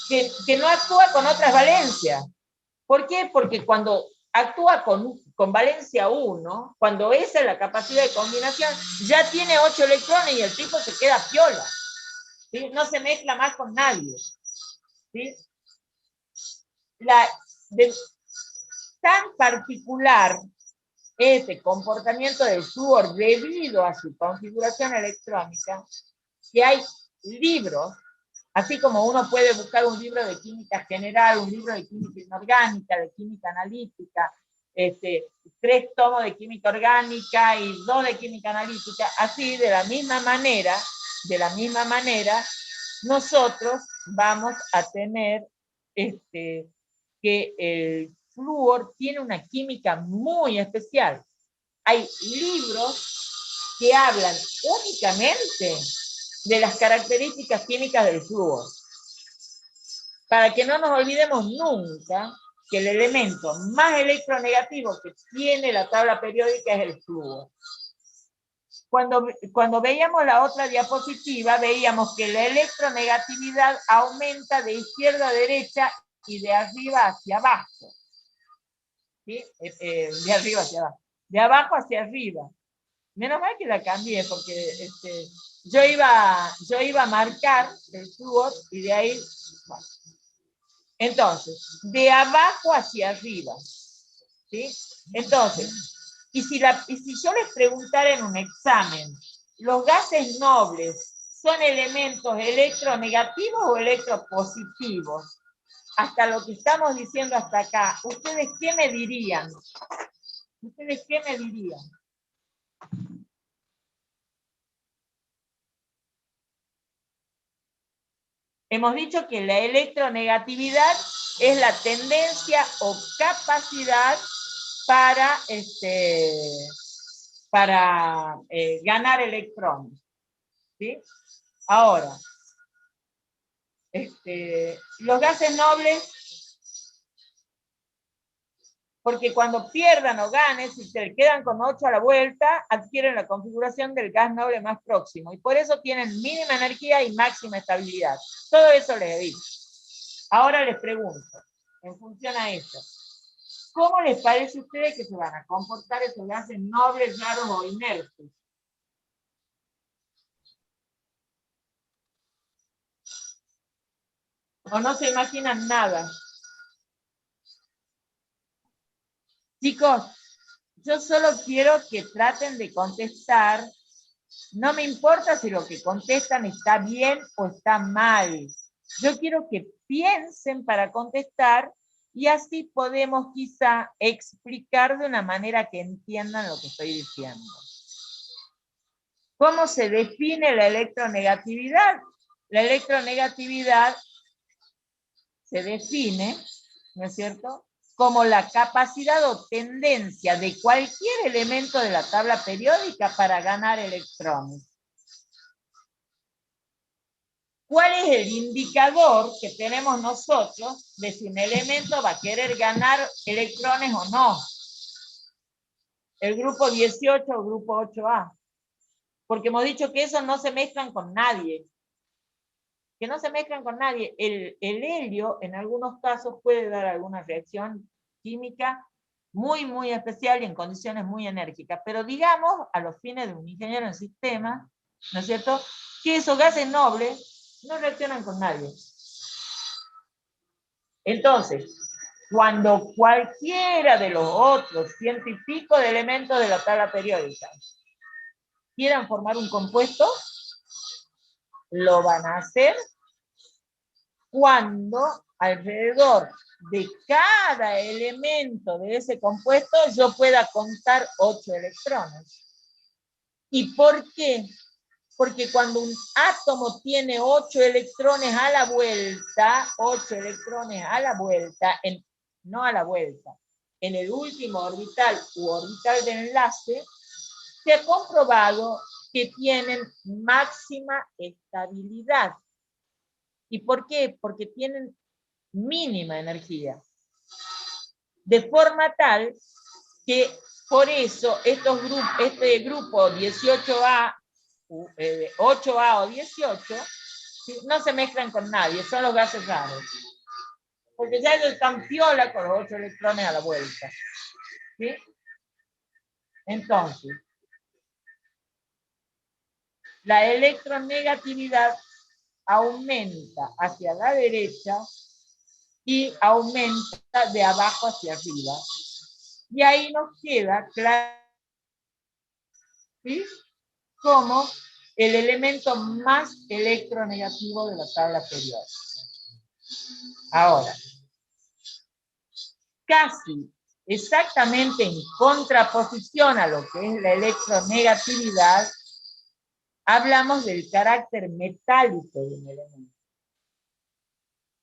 que no actúa con otras valencias. ¿Por qué? Porque cuando actúa con valencia 1, cuando esa es la capacidad de combinación, ya tiene 8 electrones y el tipo se queda piola. ¿Sí? No se mezcla más con nadie. ¿Sí? Tan particular este comportamiento del flúor debido a su configuración electrónica, que hay libros, así como uno puede buscar un libro de química general, un libro de química inorgánica, de química analítica, 3 tomos de química orgánica y 2 de química analítica, así de la misma manera, nosotros vamos a tener que el flúor tiene una química muy especial. Hay libros que hablan únicamente de las características químicas del flúor. Para que no nos olvidemos nunca que el elemento más electronegativo que tiene la tabla periódica es el flúor. Cuando veíamos la otra diapositiva, veíamos que la electronegatividad aumenta de izquierda a derecha y de arriba hacia abajo. ¿Sí? De arriba hacia abajo. De abajo hacia arriba. Menos mal que la cambié, porque yo iba a marcar el flúor y de ahí... Bueno. Entonces, de abajo hacia arriba. ¿Sí? Entonces, y si yo les preguntara en un examen, ¿los gases nobles son elementos electronegativos o electropositivos? Hasta lo que estamos diciendo hasta acá, ¿ustedes qué me dirían? ¿Ustedes qué me dirían? Hemos dicho que la electronegatividad es la tendencia o capacidad para ganar electrones. ¿Sí? Ahora, los gases nobles, porque cuando pierdan o ganen, si se quedan con 8 a la vuelta, adquieren la configuración del gas noble más próximo, y por eso tienen mínima energía y máxima estabilidad. Todo eso les he dicho. Ahora les pregunto, en función a eso, ¿cómo les parece a ustedes que se van a comportar esos gases nobles, raros o inertes? ¿O no se imaginan nada? Chicos, yo solo quiero que traten de contestar. No me importa si lo que contestan está bien o está mal. Yo quiero que piensen para contestar y así podemos quizá explicar de una manera que entiendan lo que estoy diciendo. ¿Cómo se define la electronegatividad? La electronegatividad se define, ¿no es cierto?, como la capacidad o tendencia de cualquier elemento de la tabla periódica para ganar electrones. ¿Cuál es el indicador que tenemos nosotros de si un elemento va a querer ganar electrones o no? El grupo 18 o grupo 8A. Porque hemos dicho que esos no se mezclan con nadie. Que no se mezclan con nadie. El helio, en algunos casos, puede dar alguna reacción química muy, muy especial y en condiciones muy enérgicas. Pero digamos, a los fines de un ingeniero en sistemas, ¿no es cierto?, que esos gases nobles no reaccionan con nadie. Entonces, cuando cualquiera de los otros 100 y pico de elementos de la tabla periódica quieran formar un compuesto, lo van a hacer cuando alrededor de cada elemento de ese compuesto yo pueda contar 8 electrones. ¿Y por qué? Porque cuando un átomo tiene 8 electrones a la vuelta, 8 electrones a la vuelta, no a la vuelta, en el último orbital u orbital de enlace, se ha comprobado que tienen máxima estabilidad. ¿Y por qué? Porque tienen mínima energía. De forma tal que por eso este grupo 18A, 8A o 18, no se mezclan con nadie, son los gases raros. Porque ya ellos están piola con los 8 electrones a la vuelta. ¿Sí? Entonces, la electronegatividad aumenta hacia la derecha y aumenta de abajo hacia arriba. Y ahí nos queda claro, ¿sí?, como el elemento más electronegativo de la tabla periódica. Ahora, casi exactamente en contraposición a lo que es la electronegatividad, hablamos del carácter metálico de un elemento.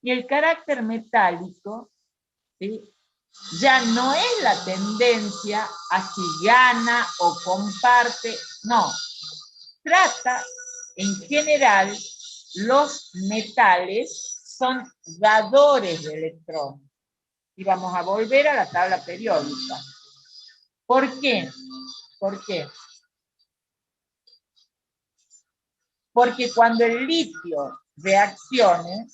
Y el carácter metálico ¿sí? Ya no es la tendencia a si gana o comparte, no. Trata, en general, los metales son dadores de electrones. Y vamos a volver a la tabla periódica. ¿Por qué? ¿Por qué? Porque cuando el litio reaccione,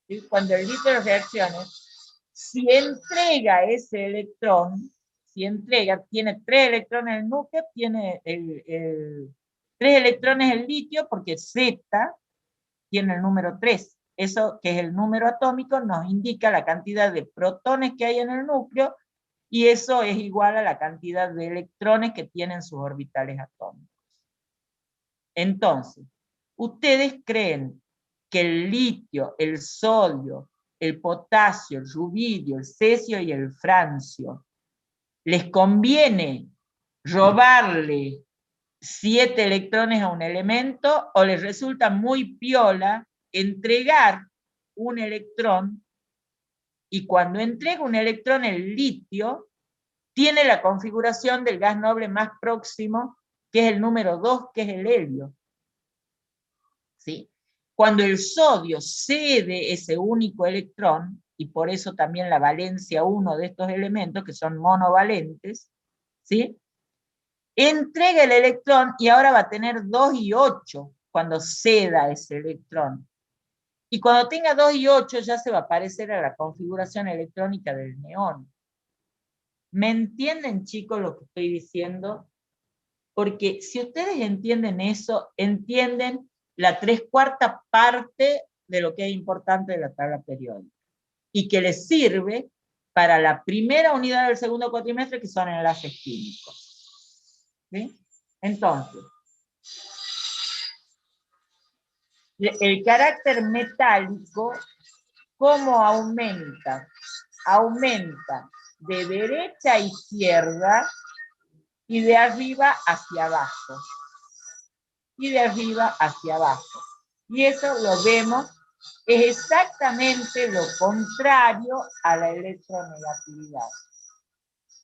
¿sí? Cuando el litio reaccione, si entrega ese electrón, si entrega, tiene 3 electrones el núcleo, tiene 3 electrones el litio, porque Z tiene el número 3. Eso, que es el número atómico, nos indica la cantidad de protones que hay en el núcleo, y eso es igual a la cantidad de electrones que tienen sus orbitales atómicos. Entonces, ¿ustedes creen que el litio, el sodio, el potasio, el rubidio, el cesio y el francio les conviene robarle 7 electrones a un elemento, o les resulta muy piola entregar un electrón, y cuando entrega un electrón el litio tiene la configuración del gas noble más próximo, que es el número 2, que es el helio? ¿Sí? Cuando el sodio cede ese único electrón, y por eso también la valencia 1 de estos elementos, que son monovalentes, ¿sí? Entrega el electrón y ahora va a tener 2 y 8 cuando ceda ese electrón. Y cuando tenga 2 y 8 ya se va a parecer a la configuración electrónica del neón. ¿Me entienden, chicos, lo que estoy diciendo? Porque si ustedes entienden eso, entienden la 3/4 parte de lo que es importante de la tabla periódica, y que les sirve para la primera unidad del segundo cuatrimestre, que son enlaces químicos. ¿Sí? Entonces, el carácter metálico, ¿cómo aumenta? Aumenta de derecha a izquierda y de arriba hacia abajo. Y de arriba hacia abajo. Y eso lo vemos, es exactamente lo contrario a la electronegatividad.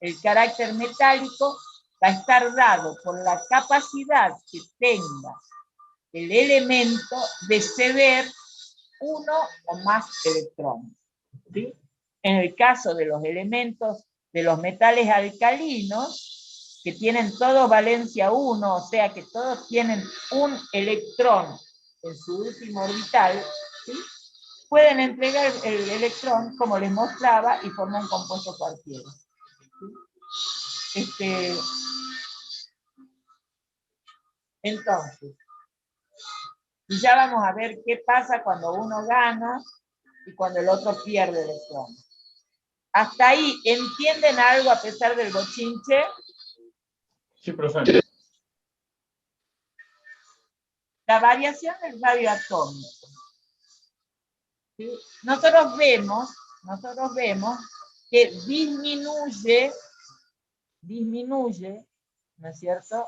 El carácter metálico va a estar dado por la capacidad que tenga el elemento de ceder uno o más electrones. ¿Sí? En el caso de los elementos, de los metales alcalinos, que tienen todos valencia 1, o sea que todos tienen un electrón en su último orbital, ¿sí? Pueden entregar el electrón, como les mostraba, y formar un compuesto cualquiera. ¿Sí? Entonces, ya vamos a ver qué pasa cuando uno gana y cuando el otro pierde electrones. ¿Hasta ahí entienden algo a pesar del bochinche? Sí, profe. La variación del radio atómico. ¿Sí? Nosotros vemos que disminuye, ¿no es cierto?,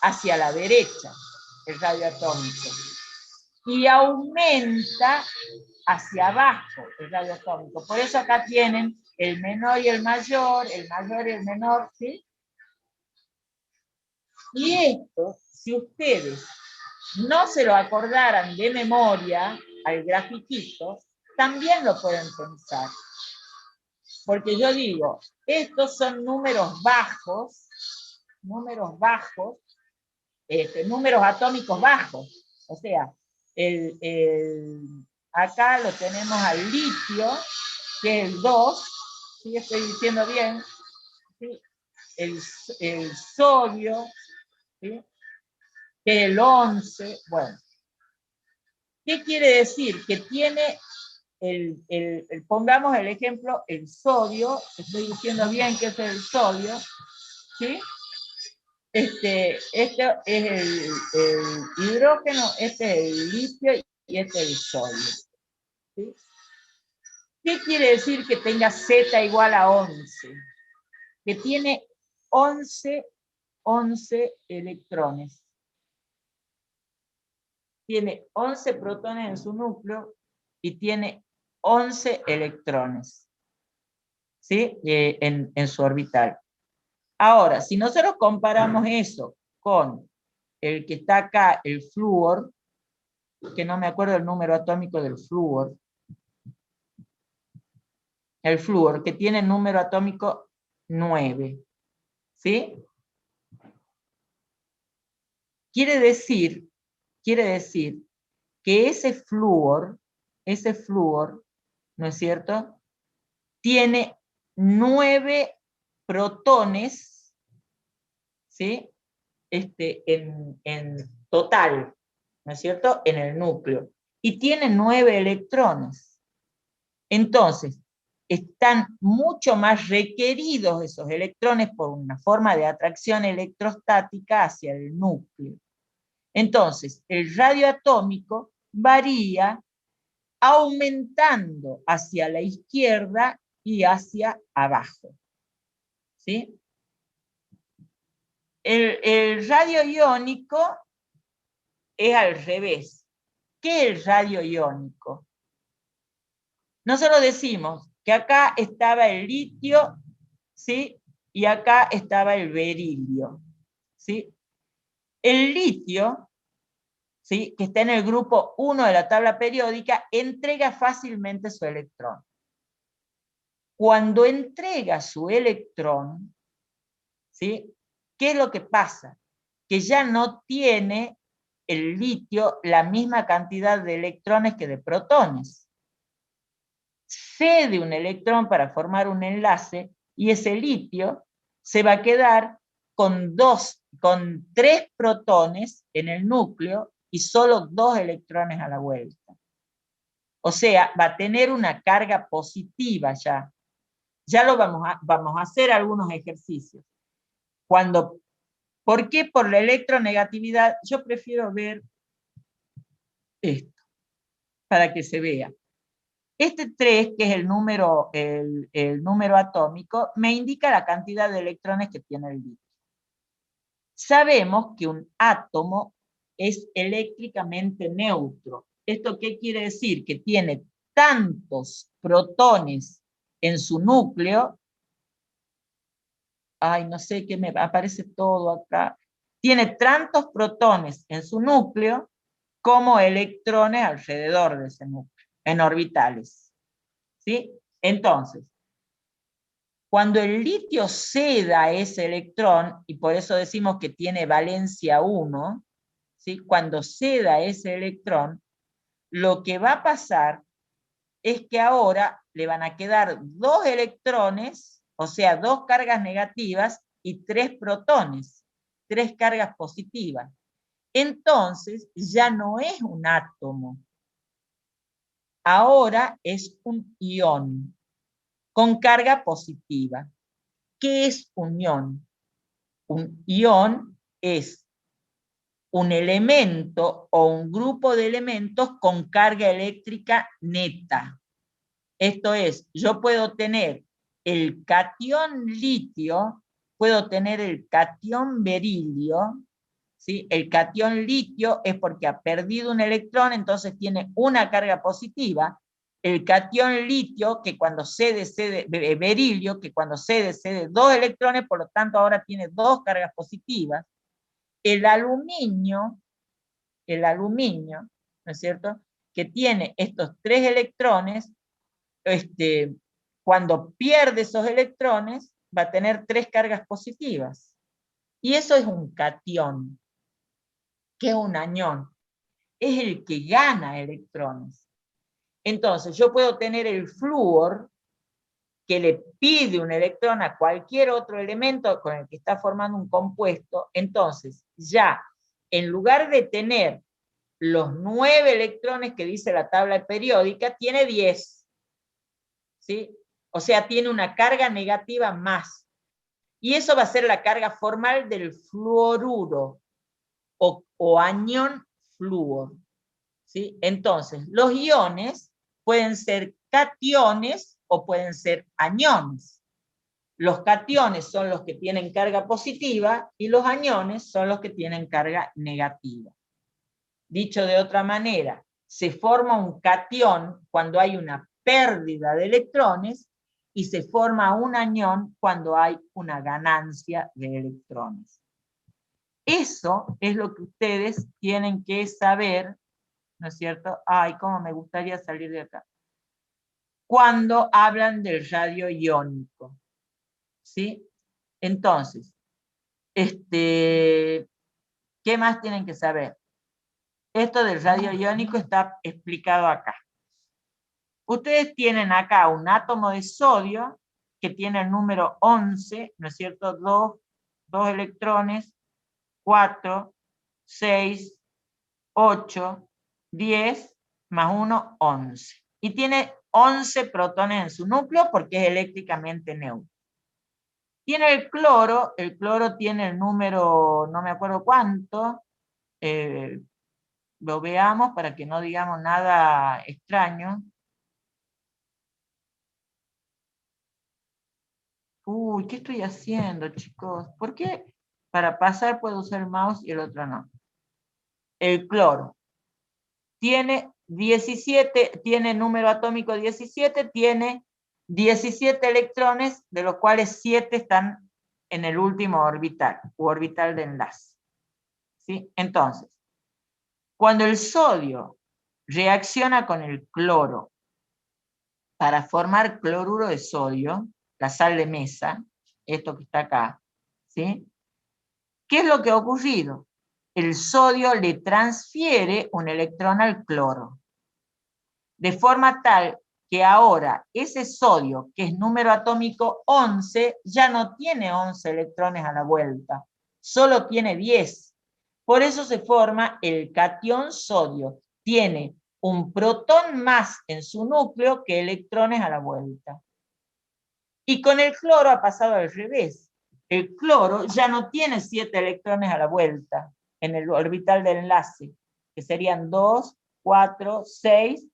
hacia la derecha el radio atómico, y aumenta hacia abajo el radio atómico. Por eso acá tienen el menor y el mayor y el menor, ¿sí? Y esto, si ustedes no se lo acordaran de memoria al grafiquito, también lo pueden pensar. Porque yo digo, estos son números bajos, números atómicos bajos. O sea, acá lo tenemos al litio, que es el 2, ¿sí? Estoy diciendo bien, ¿sí? El sodio, ¿sí? Que es el 11, bueno. ¿Qué quiere decir? Que tiene, pongamos el ejemplo, el sodio, estoy diciendo bien que es el sodio, ¿sí? Este es el hidrógeno, este es el litio y este es el sodio. ¿Sí? ¿Qué quiere decir que tenga Z igual a 11? Que tiene 11 electrones. Tiene 11 protones en su núcleo y tiene 11 electrones. ¿sí? En su orbital. Ahora, si nosotros comparamos eso con el que está acá, el flúor, que no me acuerdo el número atómico del flúor, el flúor, que tiene número atómico 9, ¿sí? Quiere decir que ese flúor, ¿no es cierto?, tiene 9 protones, ¿sí? En total, ¿no es cierto?, en el núcleo, y tiene 9 electrones. Entonces, están mucho más requeridos esos electrones por una forma de atracción electrostática hacia el núcleo. Entonces, el radio atómico varía aumentando hacia la izquierda y hacia abajo, ¿sí? El radio iónico es al revés. ¿Qué es el radio iónico? Nosotros decimos que acá estaba el litio, ¿sí? Y acá estaba el berilio, ¿sí? El litio, ¿sí?, que está en el grupo 1 de la tabla periódica, entrega fácilmente su electrón. Cuando entrega su electrón, ¿sí?, ¿qué es lo que pasa? Que ya no tiene el litio la misma cantidad de electrones que de protones. Cede un electrón para formar un enlace y ese litio se va a quedar con 3 protones en el núcleo y solo 2 electrones a la vuelta. O sea, va a tener una carga positiva ya. Ya lo vamos a hacer algunos ejercicios. ¿Por qué? Por la electronegatividad. Yo prefiero ver esto, para que se vea. Este 3, que es el número atómico, me indica la cantidad de electrones que tiene el litio. Sabemos que un átomo es eléctricamente neutro. ¿Esto qué quiere decir? Que tiene tantos protones en su núcleo. Ay, no sé qué me aparece todo acá. Tiene tantos protones en su núcleo como electrones alrededor de ese núcleo, en orbitales, ¿sí? Entonces, cuando el litio ceda ese electrón, y por eso decimos que tiene valencia 1, ¿sí?, cuando ceda ese electrón, lo que va a pasar es que ahora le van a quedar 2 electrones, o sea, 2 cargas negativas y 3 protones, 3 cargas positivas. Entonces, ya no es un átomo. Ahora es un ión con carga positiva. ¿Qué es un ión? Un ión es un elemento o un grupo de elementos con carga eléctrica neta. Esto es, yo puedo tener el catión litio, puedo tener el catión berilio, ¿sí? El catión litio es porque ha perdido un electrón, entonces tiene una carga positiva. El catión litio, que cuando cede berilio, que cuando cede 2 electrones, por lo tanto ahora tiene 2 cargas positivas. El aluminio, ¿no es cierto?, que tiene estos 3 electrones, cuando pierde esos electrones, va a tener 3 cargas positivas. Y eso es un catión. ¿Qué es un anión? Es el que gana electrones. Entonces, yo puedo tener el flúor, que le pide un electrón a cualquier otro elemento con el que está formando un compuesto. Entonces, ya, en lugar de tener los 9 electrones que dice la tabla periódica, tiene 10. ¿Sí? O sea, tiene una carga negativa más. Y eso va a ser la carga formal del fluoruro o anión flúor. ¿Sí? Entonces, los iones pueden ser cationes o pueden ser aniones. Los cationes son los que tienen carga positiva y los aniones son los que tienen carga negativa. Dicho de otra manera, se forma un catión cuando hay una pérdida de electrones y se forma un anión cuando hay una ganancia de electrones. Eso es lo que ustedes tienen que saber, ¿no es cierto? Ay, cómo me gustaría salir de acá. Cuando hablan del radio iónico, ¿sí? Entonces, ¿qué más tienen que saber? Esto del radio iónico está explicado acá. Ustedes tienen acá un átomo de sodio que tiene el número 11, ¿no es cierto? Dos electrones, 4, 6, 8, 10, más 1, 11. Y tiene 11 protones en su núcleo porque es eléctricamente neutro. Tiene el cloro tiene el número, no me acuerdo cuánto, lo veamos para que no digamos nada extraño. Uy, ¿qué estoy haciendo, chicos? ¿Por qué para pasar puedo usar el mouse y el otro no? El cloro tiene 17, tiene número atómico 17, tiene 17 electrones, de los cuales 7 están en el último orbital, u orbital de enlace. ¿Sí? Entonces, cuando el sodio reacciona con el cloro para formar cloruro de sodio, la sal de mesa, esto que está acá, ¿sí? ¿Qué es lo que ha ocurrido? El sodio le transfiere un electrón al cloro, de forma tal que ahora ese sodio, que es número atómico 11, ya no tiene 11 electrones a la vuelta, solo tiene 10. Por eso se forma el catión sodio. Tiene un protón más en su núcleo que electrones a la vuelta. Y con el cloro ha pasado al revés. El cloro ya no tiene 7 electrones a la vuelta en el orbital del enlace, que serían 2, 4, 6,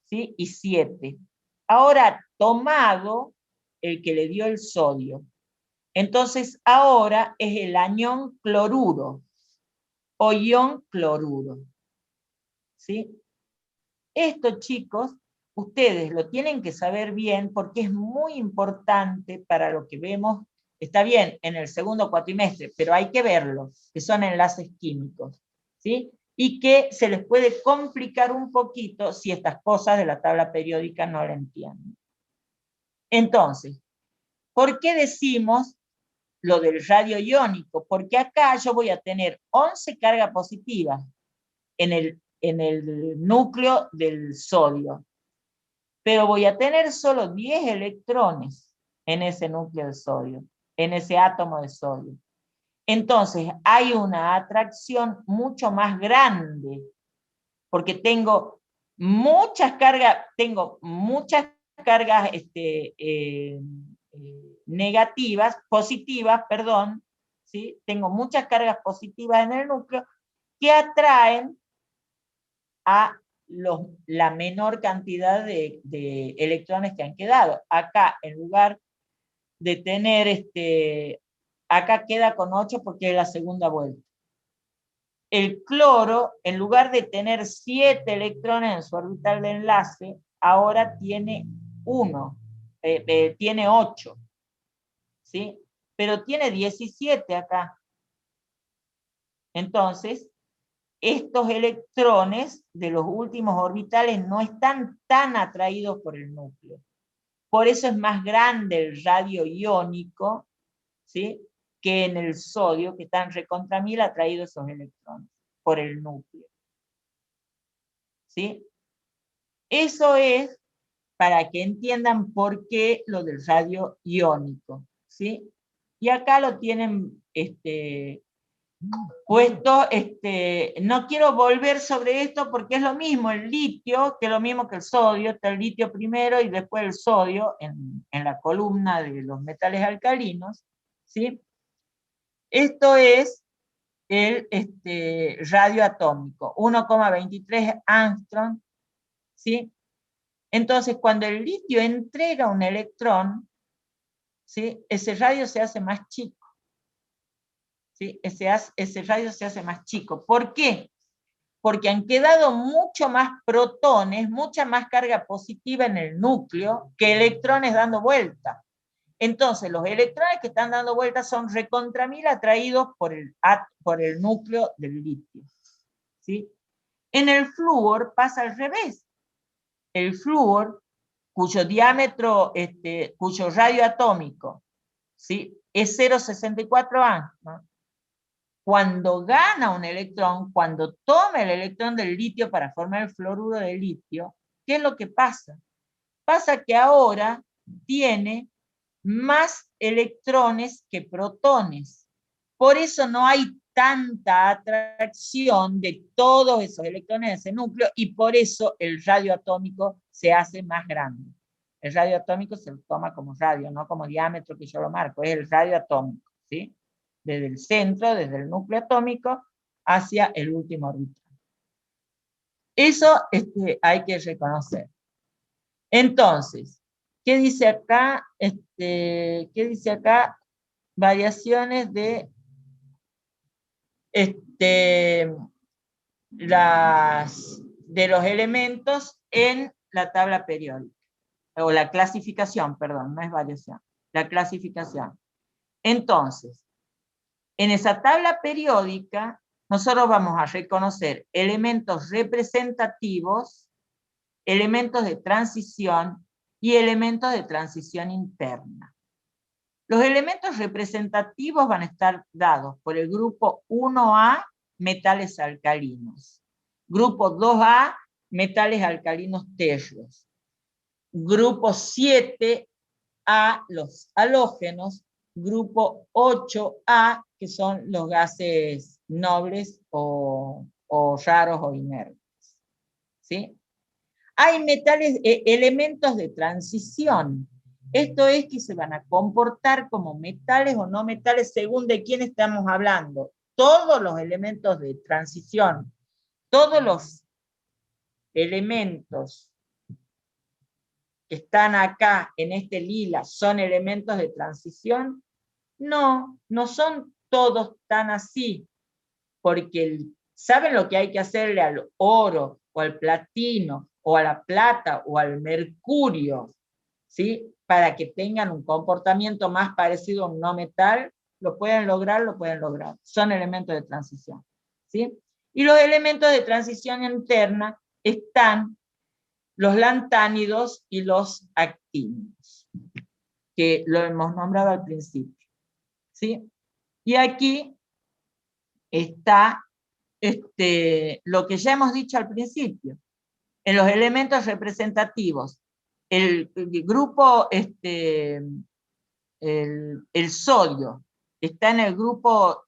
¿sí? Y 7. Ahora ha tomado el que le dio el sodio. Entonces ahora es el anión cloruro o ion cloruro. ¿Sí? Esto, chicos, ustedes lo tienen que saber bien porque es muy importante para lo que vemos. Está bien en el segundo cuatrimestre, pero hay que verlo, que son enlaces químicos, ¿sí? Y que se les puede complicar un poquito si estas cosas de la tabla periódica no la entienden. Entonces, ¿por qué decimos lo del radio iónico? Porque acá yo voy a tener 11 cargas positivas en el núcleo del sodio, pero voy a tener solo 10 electrones en ese núcleo de sodio, en ese átomo de sodio. Entonces hay una atracción mucho más grande, porque tengo muchas cargas negativas, positivas, perdón, ¿sí? Tengo muchas cargas positivas en el núcleo que atraen a la menor cantidad de electrones que han quedado. Acá, en lugar de tener, acá queda con 8 porque es la segunda vuelta. El cloro, en lugar de tener 7 electrones en su orbital de enlace, ahora tiene 1, tiene 8, ¿sí? Pero tiene 17 acá. Entonces, estos electrones de los últimos orbitales no están tan atraídos por el núcleo. Por eso es más grande el radio iónico, ¿sí? Que en el sodio, que están recontra 1000 atraídos esos electrones por el núcleo. ¿Sí? Eso es para que entiendan por qué lo del radio iónico. ¿Sí? Y acá lo tienen puesto, no quiero volver sobre esto porque es lo mismo el litio, que es lo mismo que el sodio, está el litio primero y después el sodio en la columna de los metales alcalinos, ¿sí? Esto es el radio atómico, 1,23 angstrom, ¿sí? Entonces, cuando el litio entrega un electrón, ¿sí? Ese radio se hace más chico. ¿Sí? Ese radio se hace más chico. ¿Por qué? porque han quedado mucho más protones, mucha más carga positiva en el núcleo que electrones dando vuelta. Entonces, los electrones que están dando vuelta son recontra mil atraídos por el núcleo del litio. ¿Sí? En el flúor pasa al revés. El flúor, cuyo diámetro, cuyo radio atómico, ¿sí?, es 0,64 angstrom, cuando gana un electrón, cuando toma el electrón del litio para formar el fluoruro de litio, ¿qué es lo que pasa? Pasa que ahora tiene más electrones que protones. Por eso no hay tanta atracción de todos esos electrones de ese núcleo, y por eso el radio atómico se hace más grande. El radio atómico se lo toma como radio, no como diámetro que yo lo marco, es el radio atómico, ¿sí? Desde el centro, desde el núcleo atómico, hacia el último orbital. Eso hay que reconocer. Entonces, ¿qué dice acá? ¿Qué dice acá? Variaciones de los elementos en la tabla periódica, o la clasificación, perdón, no es variación, la clasificación. Entonces, en esa tabla periódica, nosotros vamos a reconocer elementos representativos, elementos de transición y elementos de transición interna. Los elementos representativos van a estar dados por el grupo 1A, metales alcalinos. Grupo 2A, metales alcalinos tercios. Grupo 7A, los halógenos. Grupo 8A, que son los gases nobles o raros o inertes. ¿Sí? Hay elementos de transición. Esto es que se van a comportar como metales o no metales según de quién estamos hablando. Todos los elementos de transición, todos los elementos que están acá en este lila son elementos de transición. No, no son todos tan así, porque ¿saben lo que hay que hacerle al oro o al platino o a la plata o al mercurio, ¿sí?, para que tengan un comportamiento más parecido a un no metal? Lo pueden lograr, son elementos de transición, ¿sí? Y los elementos de transición interna están los lantánidos y los actínidos, que lo hemos nombrado al principio, ¿sí? Y aquí está lo que ya hemos dicho al principio. En los elementos representativos, el grupo, el sodio está en el grupo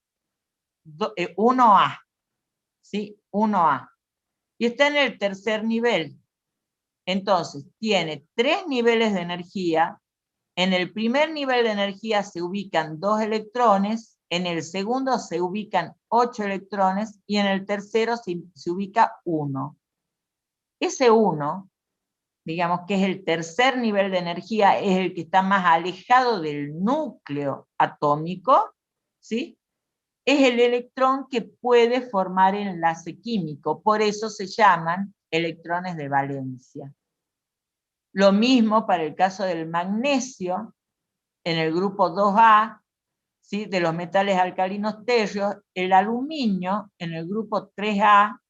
1A, ¿sí? 1A. Y está en el tercer nivel. Entonces, tiene 3 niveles de energía. En el primer nivel de energía se ubican 2 electrones, en el segundo se ubican 8 electrones, y en el tercero se ubica 1. Ese 1, digamos que es el tercer nivel de energía, es el que está más alejado del núcleo atómico, ¿sí? Es el electrón que puede formar enlace químico, por eso se llaman electrones de valencia. Lo mismo para el caso del magnesio, en el grupo 2A, ¿sí?, de los metales alcalinos tercios, el aluminio en el grupo 3A,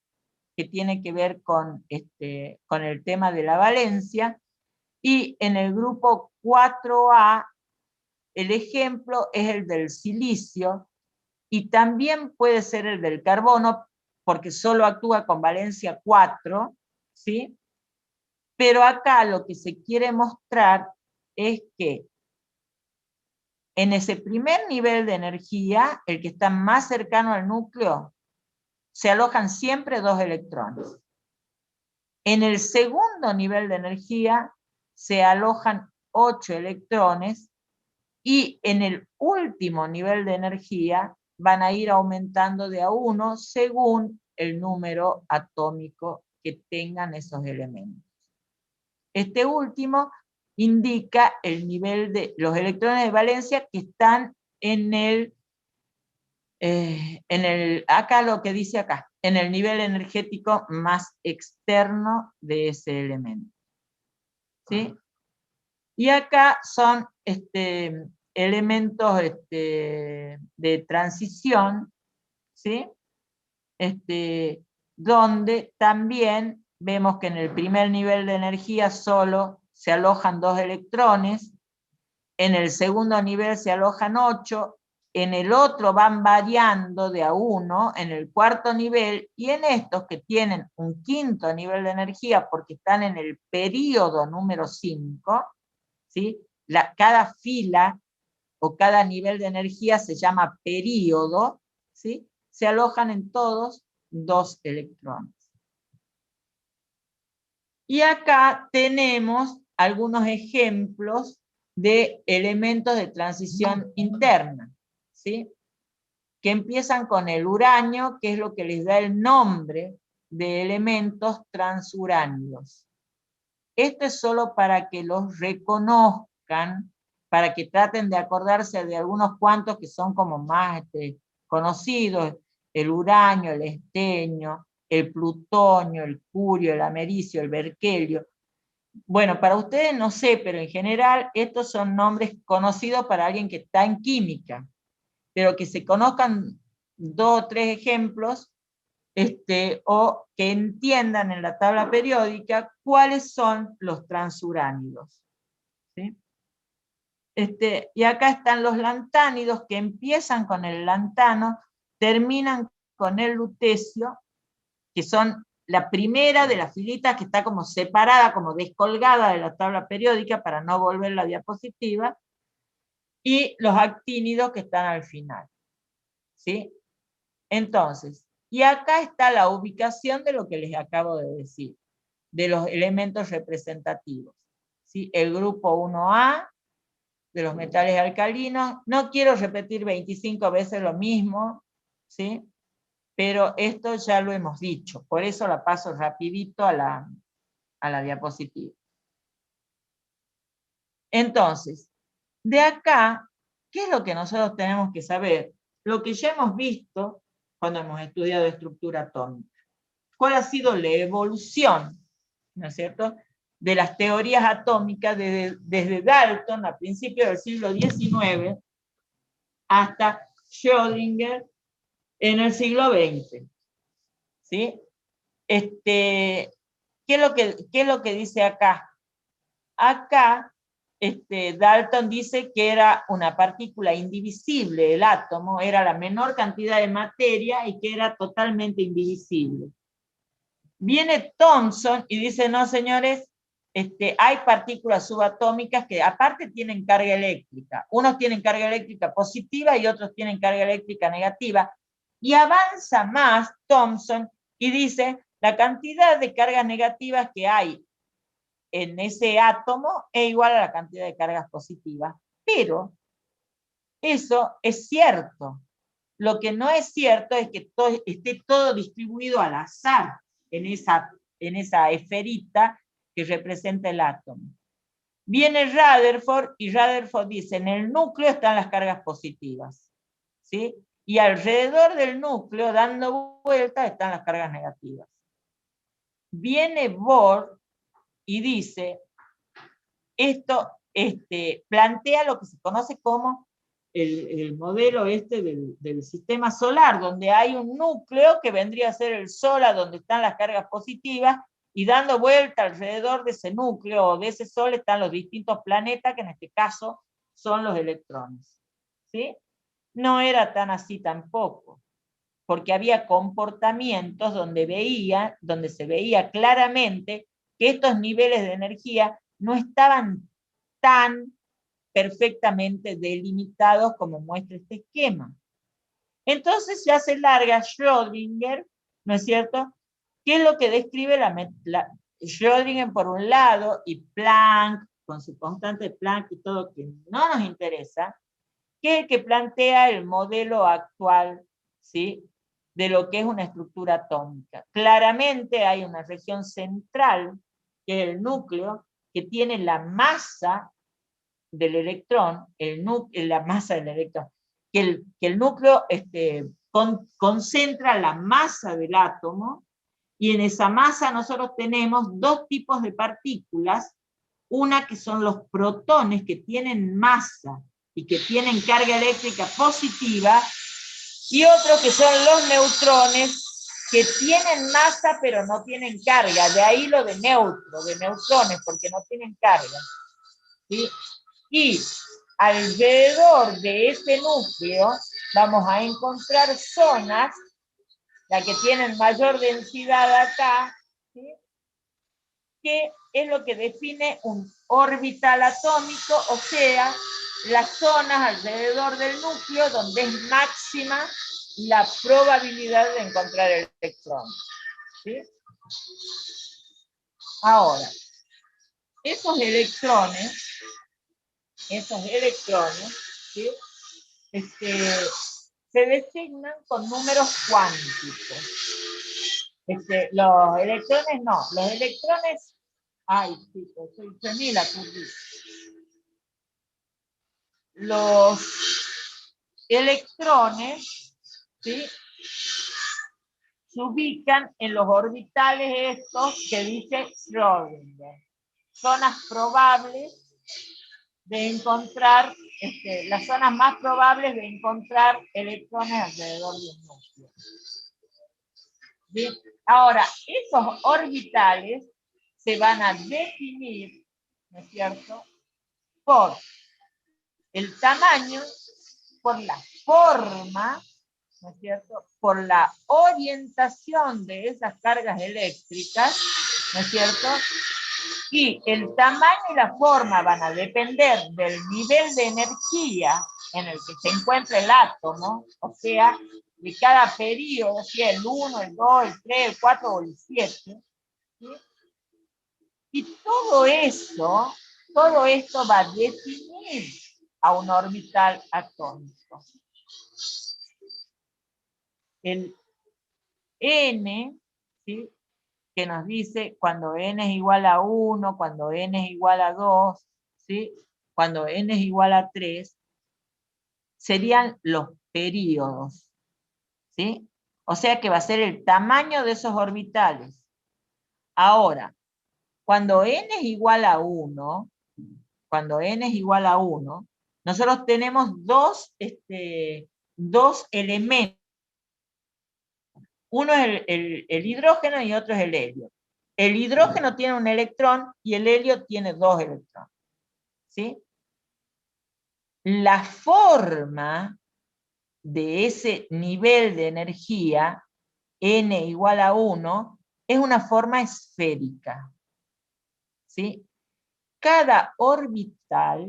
que tiene que ver con el tema de la valencia, y en el grupo 4A, el ejemplo es el del silicio, y también puede ser el del carbono, porque solo actúa con valencia 4, ¿sí? Pero acá lo que se quiere mostrar es que en ese primer nivel de energía, el que está más cercano al núcleo, se alojan siempre 2 electrones. En el segundo nivel de energía se alojan 8 electrones, y en el último nivel de energía van a ir aumentando de a 1 según el número atómico que tengan esos elementos. Este último indica el nivel de los electrones de valencia que están acá lo que dice acá, en el nivel energético más externo de ese elemento. ¿Sí? Y acá son elementos de transición, ¿sí? Donde también vemos que en el primer nivel de energía solo se alojan 2 electrones, en el segundo nivel se alojan 8, en el otro van variando de a 1, en el cuarto nivel, y en estos que tienen un quinto nivel de energía porque están en el período número 5, ¿sí? Cada fila o cada nivel de energía se llama período, ¿sí? Se alojan en todos 2 electrones. Y acá tenemos algunos ejemplos de elementos de transición interna, ¿sí? Que empiezan con el uranio, que es lo que les da el nombre de elementos transuránidos. Esto es solo para que los reconozcan, para que traten de acordarse de algunos cuantos que son como más conocidos: el uranio, el esteño, el plutonio, el curio, el americio, el berkelio. Bueno, para ustedes no sé, pero en general estos son nombres conocidos para alguien que está en química, pero que se conozcan 2 o 3 ejemplos, o que entiendan en la tabla periódica cuáles son los transuránidos. ¿Sí? Y acá están los lantánidos, que empiezan con el lantano, terminan con el lutecio, que son la primera de las filitas que está como separada, como descolgada de la tabla periódica para no volver la diapositiva, y los actínidos que están al final. ¿Sí? Entonces, y acá está la ubicación de lo que les acabo de decir, de los elementos representativos. ¿Sí? El grupo 1A, de los metales alcalinos. No quiero repetir 25 veces lo mismo, ¿sí? Pero esto ya lo hemos dicho, por eso la paso rapidito a la diapositiva. Entonces, de acá, ¿qué es lo que nosotros tenemos que saber? Lo que ya hemos visto cuando hemos estudiado estructura atómica. ¿Cuál ha sido la evolución, ¿no es cierto?, de las teorías atómicas desde Dalton a principios del siglo XIX hasta Schrödinger en el siglo XX. ¿Sí? ¿Qué es lo que dice acá? Acá Dalton dice que era una partícula indivisible, el átomo, era la menor cantidad de materia y que era totalmente indivisible. Viene Thomson y dice, no señores, hay partículas subatómicas que aparte tienen carga eléctrica. Unos tienen carga eléctrica positiva y otros tienen carga eléctrica negativa. Y avanza más Thomson y dice, la cantidad de cargas negativas que hay en ese átomo es igual a la cantidad de cargas positivas. Pero eso es cierto. Lo que no es cierto es que esté todo distribuido al azar en esa esferita que representa el átomo. Viene Rutherford y Rutherford dice, en el núcleo están las cargas positivas, ¿sí? Y alrededor del núcleo, dando vueltas, están las cargas negativas. Viene Bohr y dice, esto plantea lo que se conoce como el modelo del sistema solar, donde hay un núcleo que vendría a ser el Sol, a donde están las cargas positivas, y dando vuelta alrededor de ese núcleo o de ese Sol están los distintos planetas, que en este caso son los electrones. ¿Sí? No era tan así tampoco, porque había comportamientos donde se veía claramente que estos niveles de energía no estaban tan perfectamente delimitados como muestra este esquema. Entonces ya se larga Schrödinger, ¿no es cierto? ¿Qué es lo que describe Schrödinger por un lado y Planck, con su constante Planck y todo que no nos interesa, que es el que plantea el modelo actual, ¿sí?, de lo que es una estructura atómica. Claramente hay una región central, que es el núcleo, que tiene la masa del electrón, la masa del electrón, que el núcleo concentra la masa del átomo, y en esa masa nosotros tenemos dos tipos de partículas, una que son los protones que tienen masa y que tienen carga eléctrica positiva, y otro que son los neutrones que tienen masa pero no tienen carga, de ahí lo de neutro, de neutrones, porque no tienen carga. ¿Sí? Y alrededor de ese núcleo vamos a encontrar zonas, la que tienen mayor densidad acá, ¿sí? Que es lo que define un orbital atómico, o sea, las zonas alrededor del núcleo donde es máxima la probabilidad de encontrar el electrón. ¿Sí? Ahora, esos electrones, ¿sí? Se designan con números cuánticos. Los electrones no, los electrones, ay, chicos, soy senil aquí. Los electrones, ¿sí? Se ubican en los orbitales estos que dice Schrödinger. Zonas probables de encontrar, las zonas más probables de encontrar electrones alrededor de un núcleo. Bien. Ahora, esos orbitales se van a definir, ¿no es cierto?, por el tamaño, por la forma, ¿no es cierto?, por la orientación de esas cargas eléctricas, ¿no es cierto?, y el tamaño y la forma van a depender del nivel de energía en el que se encuentra el átomo, o sea, de cada periodo, si el 1, el 2, el 3, el 4 o el 7. ¿Sí? Y todo esto va a definir a un orbital atómico. El N, ¿sí?, que nos dice cuando n es igual a 1, cuando n es igual a 2, ¿sí?, cuando n es igual a 3, serían los períodos, ¿sí? O sea que va a ser el tamaño de esos orbitales. Ahora, cuando n es igual a 1, nosotros tenemos dos elementos. Uno es el hidrógeno y otro es el helio. El hidrógeno tiene un electrón y el helio tiene dos electrones. ¿Sí? La forma de ese nivel de energía, n igual a 1, es una forma esférica. ¿Sí? Cada orbital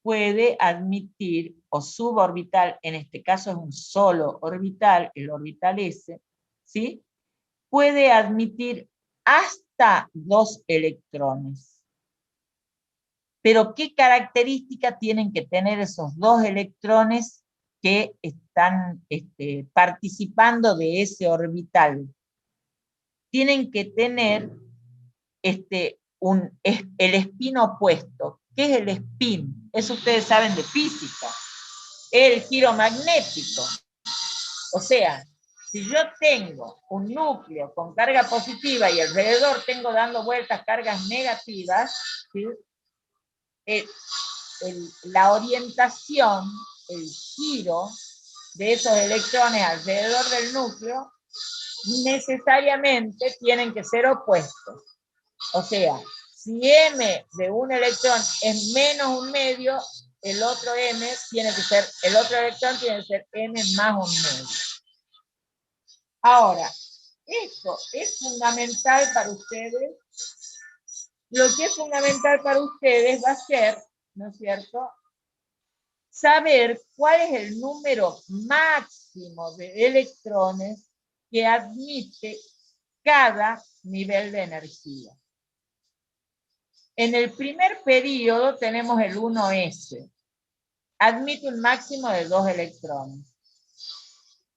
puede admitir, o suborbital, en este caso es un solo orbital, el orbital S, ¿sí?, puede admitir hasta 2 electrones. Pero ¿qué característica tienen que tener esos 2 electrones que están participando de ese orbital? Tienen que tener el spin opuesto. ¿Qué es el spin? Eso ustedes saben de física. El giro magnético. O sea, si yo tengo un núcleo con carga positiva y alrededor tengo dando vueltas cargas negativas, ¿sí?, la orientación, el giro de esos electrones alrededor del núcleo, necesariamente tienen que ser opuestos. O sea, si m de un electrón es menos un medio, el otro electrón tiene que ser m más un medio. Ahora, esto es fundamental para ustedes. Lo que es fundamental para ustedes va a ser, ¿no es cierto?, saber cuál es el número máximo de electrones que admite cada nivel de energía. En el primer periodo tenemos el 1s. Admite un máximo de 2 electrones.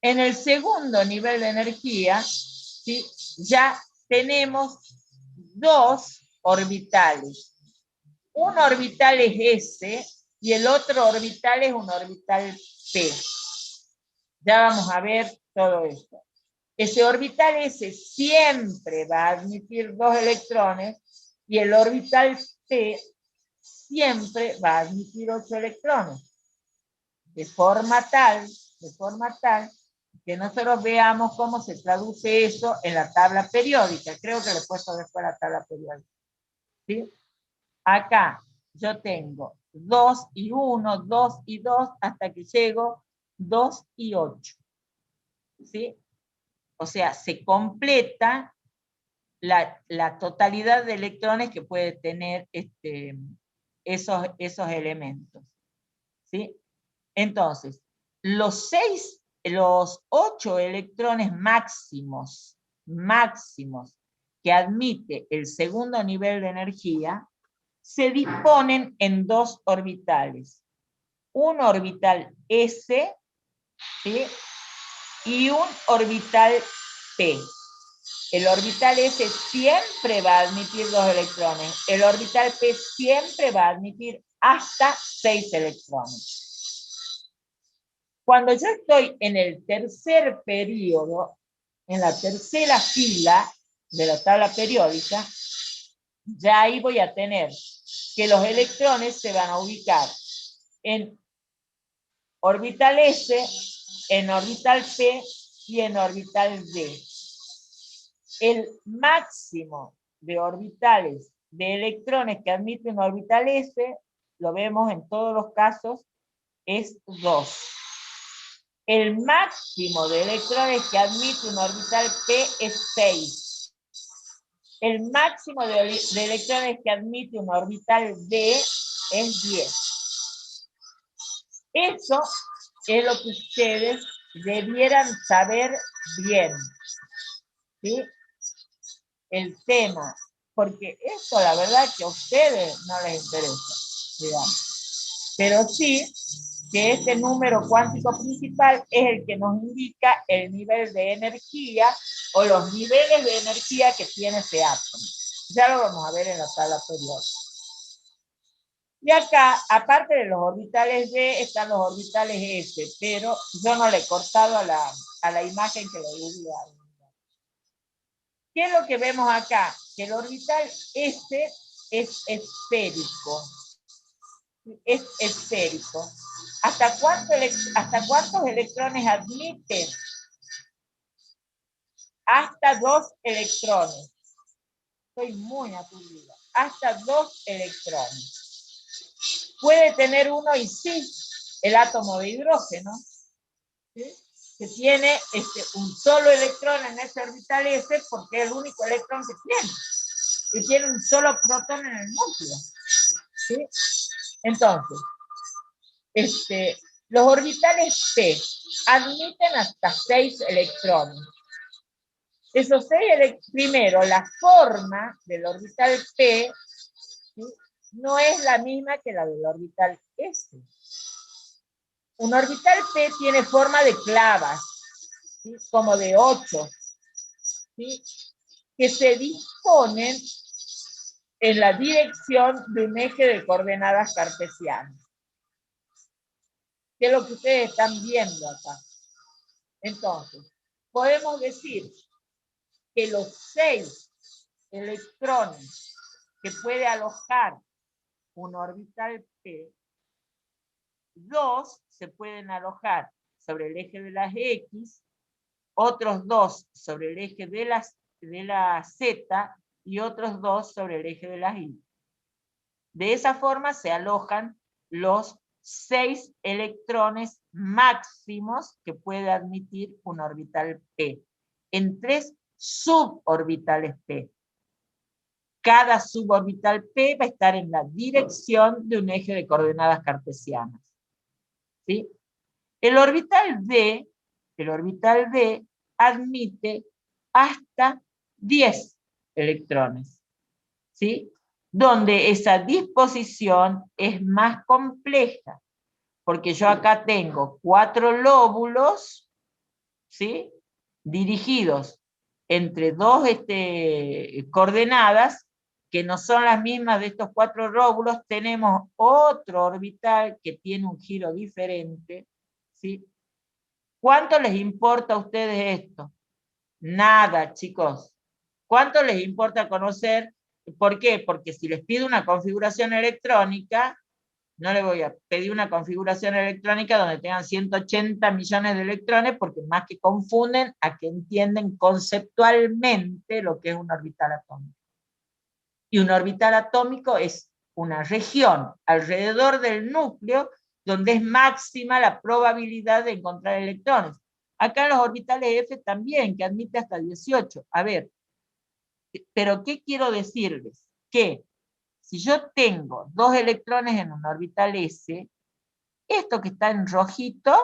En el segundo nivel de energía, ¿sí?, ya tenemos 2 orbitales. Un orbital es S y el otro orbital es un orbital P. Ya vamos a ver todo esto. Ese orbital S siempre va a admitir 2 electrones y el orbital P siempre va a admitir 8 electrones. De forma tal que nosotros veamos cómo se traduce eso en la tabla periódica. Creo que le he puesto después la tabla periódica. ¿Sí? Acá yo tengo 2 y 1, 2 y 2, hasta que llego 2 y 8. ¿Sí? O sea, se completa la totalidad de electrones que puede tener esos elementos. ¿Sí? Entonces, los 8 electrones máximos que admite el segundo nivel de energía se disponen en 2 orbitales. Un orbital S, ¿sí? Y un orbital P. El orbital S siempre va a admitir 2 electrones. El orbital P siempre va a admitir hasta 6 electrones. Cuando yo estoy en el tercer periodo, en la tercera fila de la tabla periódica, ya ahí voy a tener que los electrones se van a ubicar en orbital S, en orbital P y en orbital D. El máximo de orbitales de electrones que admite un orbital S, lo vemos en todos los casos, es 2. El máximo de electrones que admite un orbital P es 6. El máximo de electrones que admite un orbital D es 10. Eso es lo que ustedes debieran saber bien. ¿Sí? El tema, porque esto la verdad que a ustedes no les interesa, digamos. Pero sí que este número cuántico principal es el que nos indica el nivel de energía o los niveles de energía que tiene ese átomo. Ya lo vamos a ver en la tabla periódica. Y acá, aparte de los orbitales D, están los orbitales S, pero yo no le he cortado a la imagen que le di ahí. ¿Qué es lo que vemos acá? Que el orbital S es esférico. Es esférico. ¿Hasta cuántos electrones admite? Hasta 2 electrones. Estoy muy aturdida. Hasta 2 electrones. Puede tener uno y sí, el átomo de hidrógeno, ¿sí? Que tiene un solo electrón en ese orbital S porque es el único electrón que tiene. Y tiene un solo protón en el núcleo. ¿Sí? Entonces, los orbitales P admiten hasta 6 electrones. Esos 6 primero, la forma del orbital P, ¿sí? No es la misma que la del orbital S. Un orbital P tiene forma de clavas, ¿sí? Como de 8, ¿sí? Que se disponen en la dirección de un eje de coordenadas cartesianas. Que es lo que ustedes están viendo acá. Entonces, podemos decir que los 6 electrones que puede alojar un orbital P, 2 se pueden alojar sobre el eje de las X, otros 2 sobre el eje de la Z y otros 2 sobre el eje de las Y. De esa forma se alojan los 6 electrones máximos que puede admitir un orbital P en 3 suborbitales P. Cada suborbital P va a estar en la dirección de un eje de coordenadas cartesianas. ¿Sí? El orbital D admite hasta 10 electrones, ¿sí? Donde esa disposición es más compleja, porque yo acá tengo 4 lóbulos, ¿sí? Dirigidos entre 2 coordenadas, que no son las mismas de estos 4 lóbulos. Tenemos otro orbital que tiene un giro diferente, ¿sí? ¿Cuánto les importa a ustedes esto? Nada, chicos. ¿Cuánto les importa conocer? ¿Por qué? Porque si les pido una configuración electrónica, no le voy a pedir una configuración electrónica donde tengan 180 millones de electrones, porque más que confunden a que entienden conceptualmente lo que es un orbital atómico. Y un orbital atómico es una región alrededor del núcleo donde es máxima la probabilidad de encontrar electrones. Acá en los orbitales F también, que admite hasta 18. A ver, pero ¿qué quiero decirles? Que si yo tengo 2 electrones en un orbital S, esto que está en rojito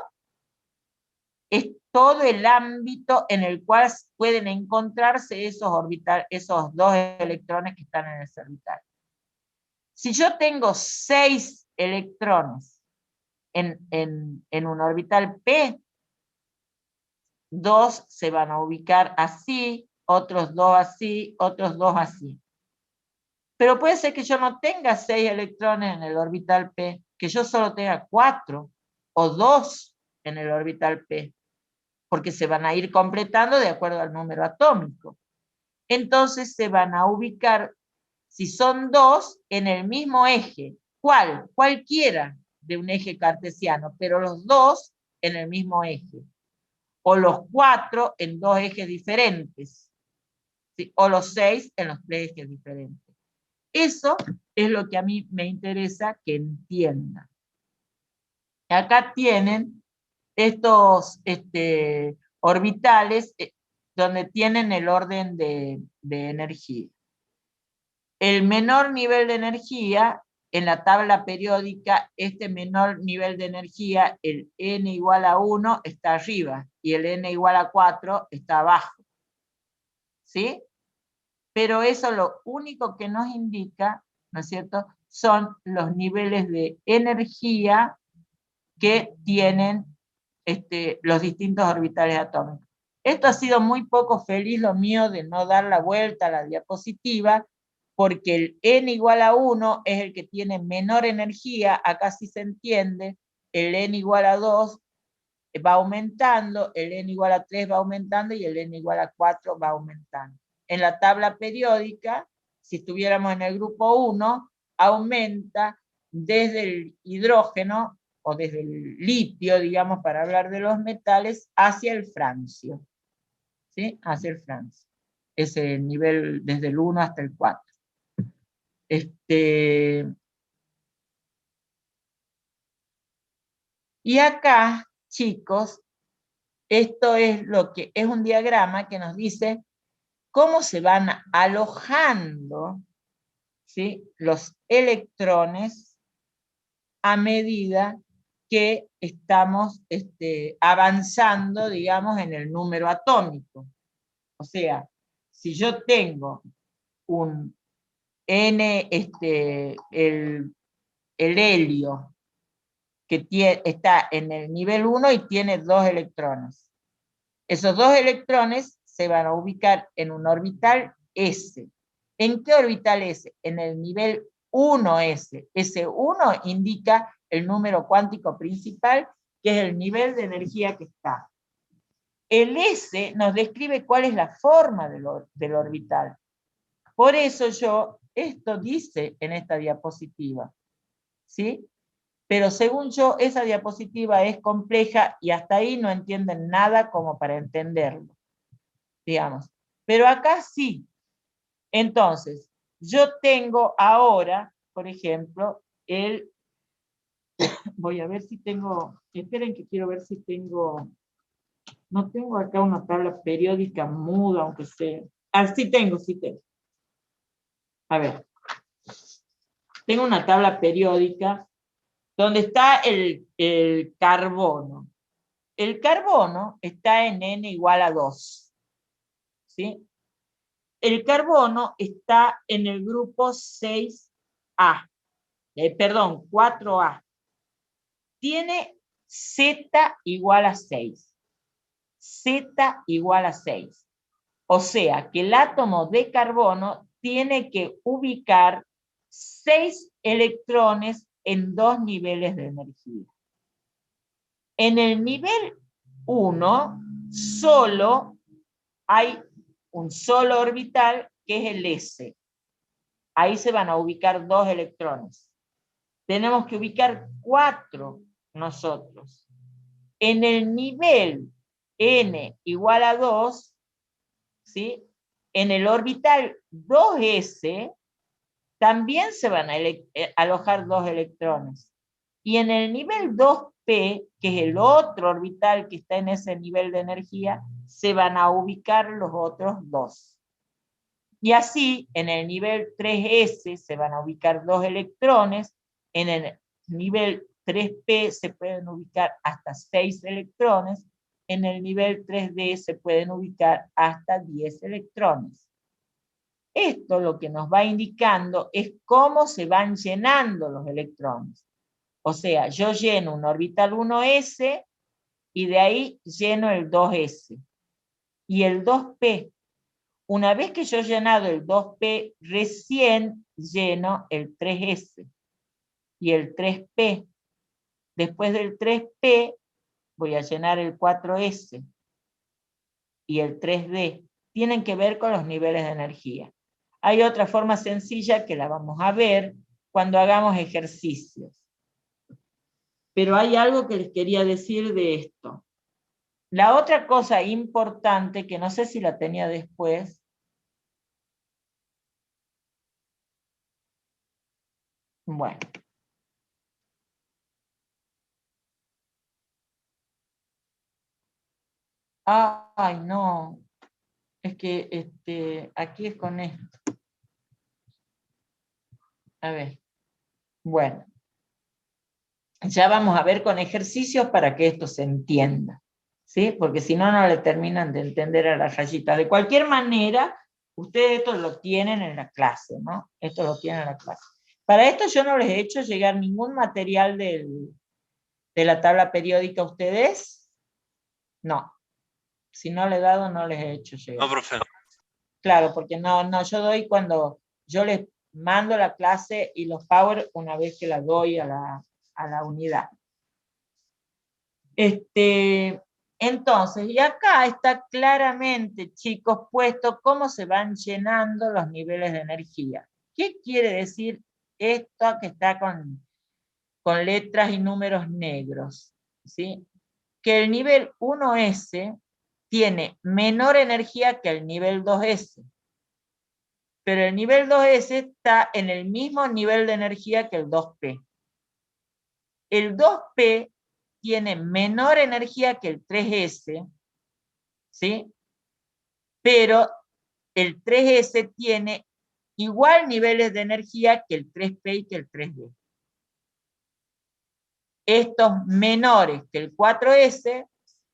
es todo el ámbito en el cual pueden encontrarse esos 2 electrones que están en ese orbital. Si yo tengo 6 electrones en un orbital P, 2 se van a ubicar así, otros 2 así, otros 2 así. Pero puede ser que yo no tenga 6 electrones en el orbital P, que yo solo tenga 4 o 2 en el orbital P, porque se van a ir completando de acuerdo al número atómico. Entonces se van a ubicar, si son 2, en el mismo eje. ¿Cuál? Cualquiera de un eje cartesiano, pero los 2 en el mismo eje. O los 4 en 2 ejes diferentes. ¿Sí? O los 6 en los 3 ejes diferentes. Eso es lo que a mí me interesa que entiendan. Acá tienen estos orbitales donde tienen el orden de energía. El menor nivel de energía, en la tabla periódica, este menor nivel de energía, el n igual a 1, está arriba, y el n igual a 4 está abajo. ¿Sí? Pero eso lo único que nos indica, ¿no es cierto?, son los niveles de energía que tienen los distintos orbitales atómicos. Esto ha sido muy poco feliz lo mío de no dar la vuelta a la diapositiva, porque el n igual a 1 es el que tiene menor energía, acá sí se entiende, el n igual a 2 va aumentando, el n igual a 3 va aumentando y el n igual a 4 va aumentando. En la tabla periódica, si estuviéramos en el grupo 1, aumenta desde el hidrógeno o desde el litio, digamos, para hablar de los metales, hacia el francio. ¿Sí? Hacia el francio. Ese nivel desde el 1 hasta el 4. Y acá, chicos, esto es lo que es un diagrama que nos dice cómo se van alojando, ¿sí?, los electrones a medida que estamos avanzando, digamos, en el número atómico. O sea, si yo tengo un N, el helio, que está en el nivel 1 y tiene 2 electrones. Esos 2 electrones se van a ubicar en un orbital S. ¿En qué orbital S? En el nivel 1S. Ese 1 indica el número cuántico principal, que es el nivel de energía que está. El S nos describe cuál es la forma del orbital. Por eso esto dice en esta diapositiva, ¿sí? Pero según yo, esa diapositiva es compleja y hasta ahí no entienden nada como para entenderlo, digamos. Pero acá sí. Entonces, yo tengo ahora, por ejemplo, voy a ver si tengo, esperen que quiero ver si tengo, no tengo acá una tabla periódica muda, aunque sea. Ah, sí tengo. A ver. Tengo una tabla periódica donde está el carbono. El carbono está en n igual a 2. ¿Sí? El carbono está en el grupo 6A. Perdón, 4A. Tiene Z igual a 6. Z igual a 6. O sea que el átomo de carbono tiene que ubicar 6 electrones en 2 niveles de energía. En el nivel 1, solo hay un solo orbital que es el S. Ahí se van a ubicar 2 electrones. Tenemos que ubicar 4 nosotros. En el nivel n igual a 2, ¿sí? En el orbital 2s también se van a alojar 2 electrones. Y en el nivel 2p, que es el otro orbital que está en ese nivel de energía, se van a ubicar los otros 2. Y así, en el nivel 3s se van a ubicar 2 electrones, en el nivel 3p se pueden ubicar hasta 6 electrones, en el nivel 3d se pueden ubicar hasta 10 electrones. Esto lo que nos va indicando es cómo se van llenando los electrones. O sea, yo lleno un orbital 1s y de ahí lleno el 2s. Y el 2p, una vez que yo he llenado el 2p, recién lleno el 3s y el 3p. Después del 3p voy a llenar el 4s y el 3d. Tienen que ver con los niveles de energía. Hay otra forma sencilla que la vamos a ver cuando hagamos ejercicios. Pero hay algo que les quería decir de esto. La otra cosa importante, que no sé si la tenía después, bueno. Ay, no. Es que aquí es con esto. A ver. Bueno. Ya vamos a ver con ejercicios para que esto se entienda. ¿Sí? Porque si no, no le terminan de entender a la rayita. De cualquier manera, ustedes esto lo tienen en la clase, ¿no? Esto lo tienen en la clase. Para esto yo no les he hecho llegar ningún material de la tabla periódica a ustedes. No. Si no le he dado, no les he hecho llegar. No, profe. Claro, porque no, yo doy cuando yo les mando la clase y los power una vez que la doy a la unidad. Entonces, y acá está claramente, chicos, puesto cómo se van llenando los niveles de energía. ¿Qué quiere decir esto que está con letras y números negros? ¿Sí? Que el nivel 1S tiene menor energía que el nivel 2S. Pero el nivel 2S está en el mismo nivel de energía que el 2P. El 2P tiene menor energía que el 3S, ¿sí? Pero el 3S tiene igual niveles de energía que el 3P y que el 3D. Estos menores que el 4S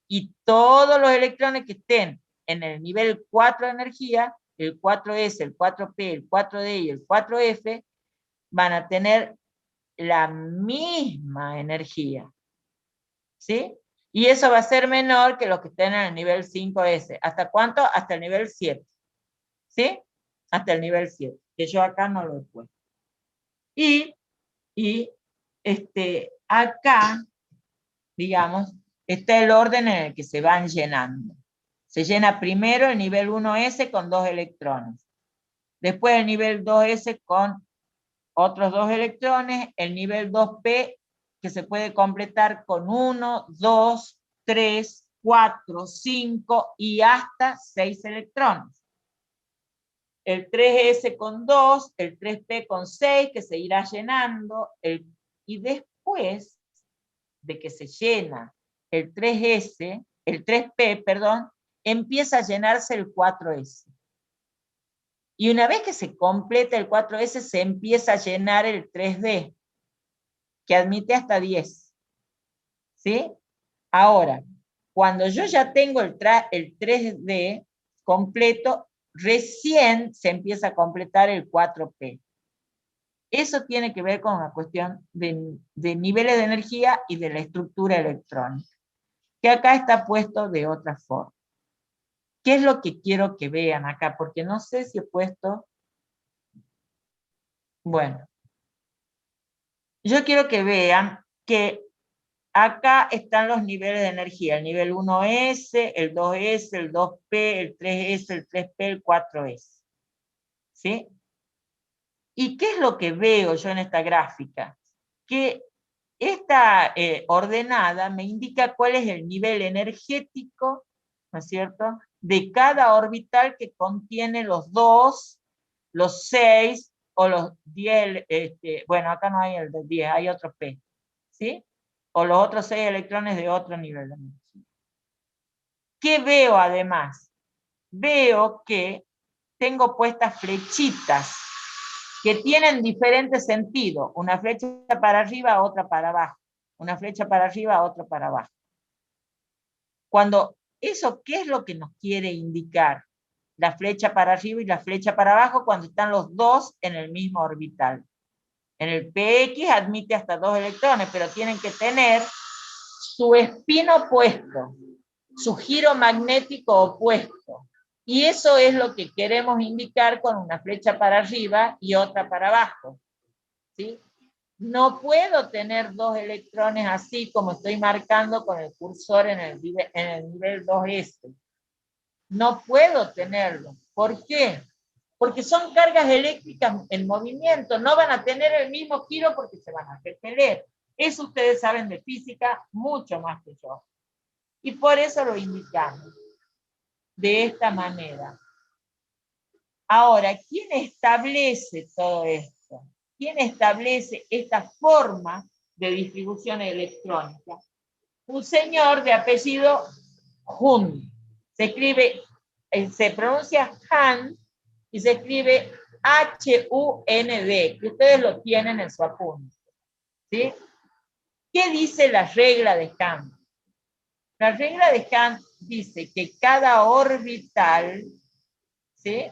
y todos los electrones que estén en el nivel 4 de energía, el 4S, el 4P, el 4D y el 4F, van a tener la misma energía. ¿Sí? Y eso va a ser menor que los que estén en el nivel 5S. ¿Hasta cuánto? Hasta el nivel 7. ¿Sí? Hasta el nivel 7. Que yo acá no lo he puesto. Y acá, digamos, está el orden en el que se van llenando. Se llena primero el nivel 1S con 2 electrones. Después el nivel 2S con otros 2 electrones. El nivel 2P que se puede completar con 1, 2, 3, 4, 5 y hasta 6 electrones. El 3S con 2, el 3P con 6, que se irá llenando, y después de que se llena el 3S, el 3P, perdón, empieza a llenarse el 4S. Y una vez que se completa el 4S, se empieza a llenar el 3D, que admite hasta 10. ¿Sí? Ahora, cuando yo ya tengo el 3D completo, recién se empieza a completar el 4P. Eso tiene que ver con la cuestión de niveles de energía y de la estructura electrónica, que acá está puesto de otra forma. ¿Qué es lo que quiero que vean acá? Porque no sé si he puesto... Bueno, yo quiero que vean que acá están los niveles de energía, el nivel 1S, el 2S, el 2P, el 3S, el 3P, el 4S. ¿Sí? ¿Y qué es lo que veo yo en esta gráfica? Que esta ordenada me indica cuál es el nivel energético, ¿no es cierto?, de cada orbital que contiene los 2, los 6 o los 10, bueno, acá no hay el de 10, hay otro P, ¿sí? O los otros 6 electrones de otro nivel de energía. ¿Qué veo además? Veo que tengo puestas flechitas que tienen diferentes sentidos. Una flecha para arriba, otra para abajo. Una flecha para arriba, otra para abajo. Cuando eso, ¿qué es lo que nos quiere indicar? La flecha para arriba y la flecha para abajo cuando están los dos en el mismo orbital. En el PX admite hasta 2 electrones, pero tienen que tener su espín opuesto, su giro magnético opuesto. Y eso es lo que queremos indicar con una flecha para arriba y otra para abajo. ¿Sí? No puedo tener 2 electrones así como estoy marcando con el cursor en el nivel 2S. No puedo tenerlo. ¿Por qué? Porque son cargas eléctricas en movimiento, no van a tener el mismo giro porque se van a repeler. Eso ustedes saben de física mucho más que yo. Y por eso lo indicamos de esta manera. Ahora, ¿quién establece todo esto? ¿Quién establece esta forma de distribución electrónica? Un señor de apellido Hund. Se escribe, se pronuncia Han y se escribe H-U-N-D, que ustedes lo tienen en su apunte. ¿Sí? ¿Qué dice la regla de Hund? La regla de Hund dice que cada orbital, ¿sí?,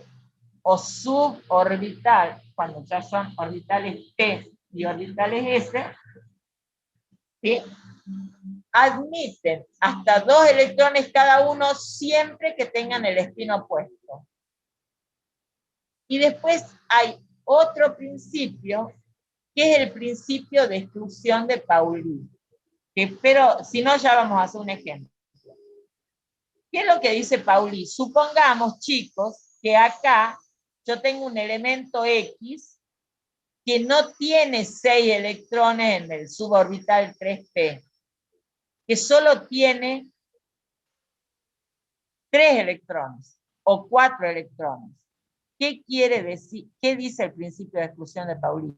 o suborbital, cuando ya son orbitales P y orbitales S, ¿sí?, admiten hasta 2 electrones cada uno siempre que tengan el espín opuesto. Y después hay otro principio, que es el principio de exclusión de Pauli. Pero si no, ya vamos a hacer un ejemplo. ¿Qué es lo que dice Pauli? Supongamos, chicos, que acá yo tengo un elemento X que no tiene 6 electrones en el suborbital 3P, que solo tiene 3 electrones o 4 electrones. ¿Qué quiere decir? ¿Qué dice el principio de exclusión de Pauli?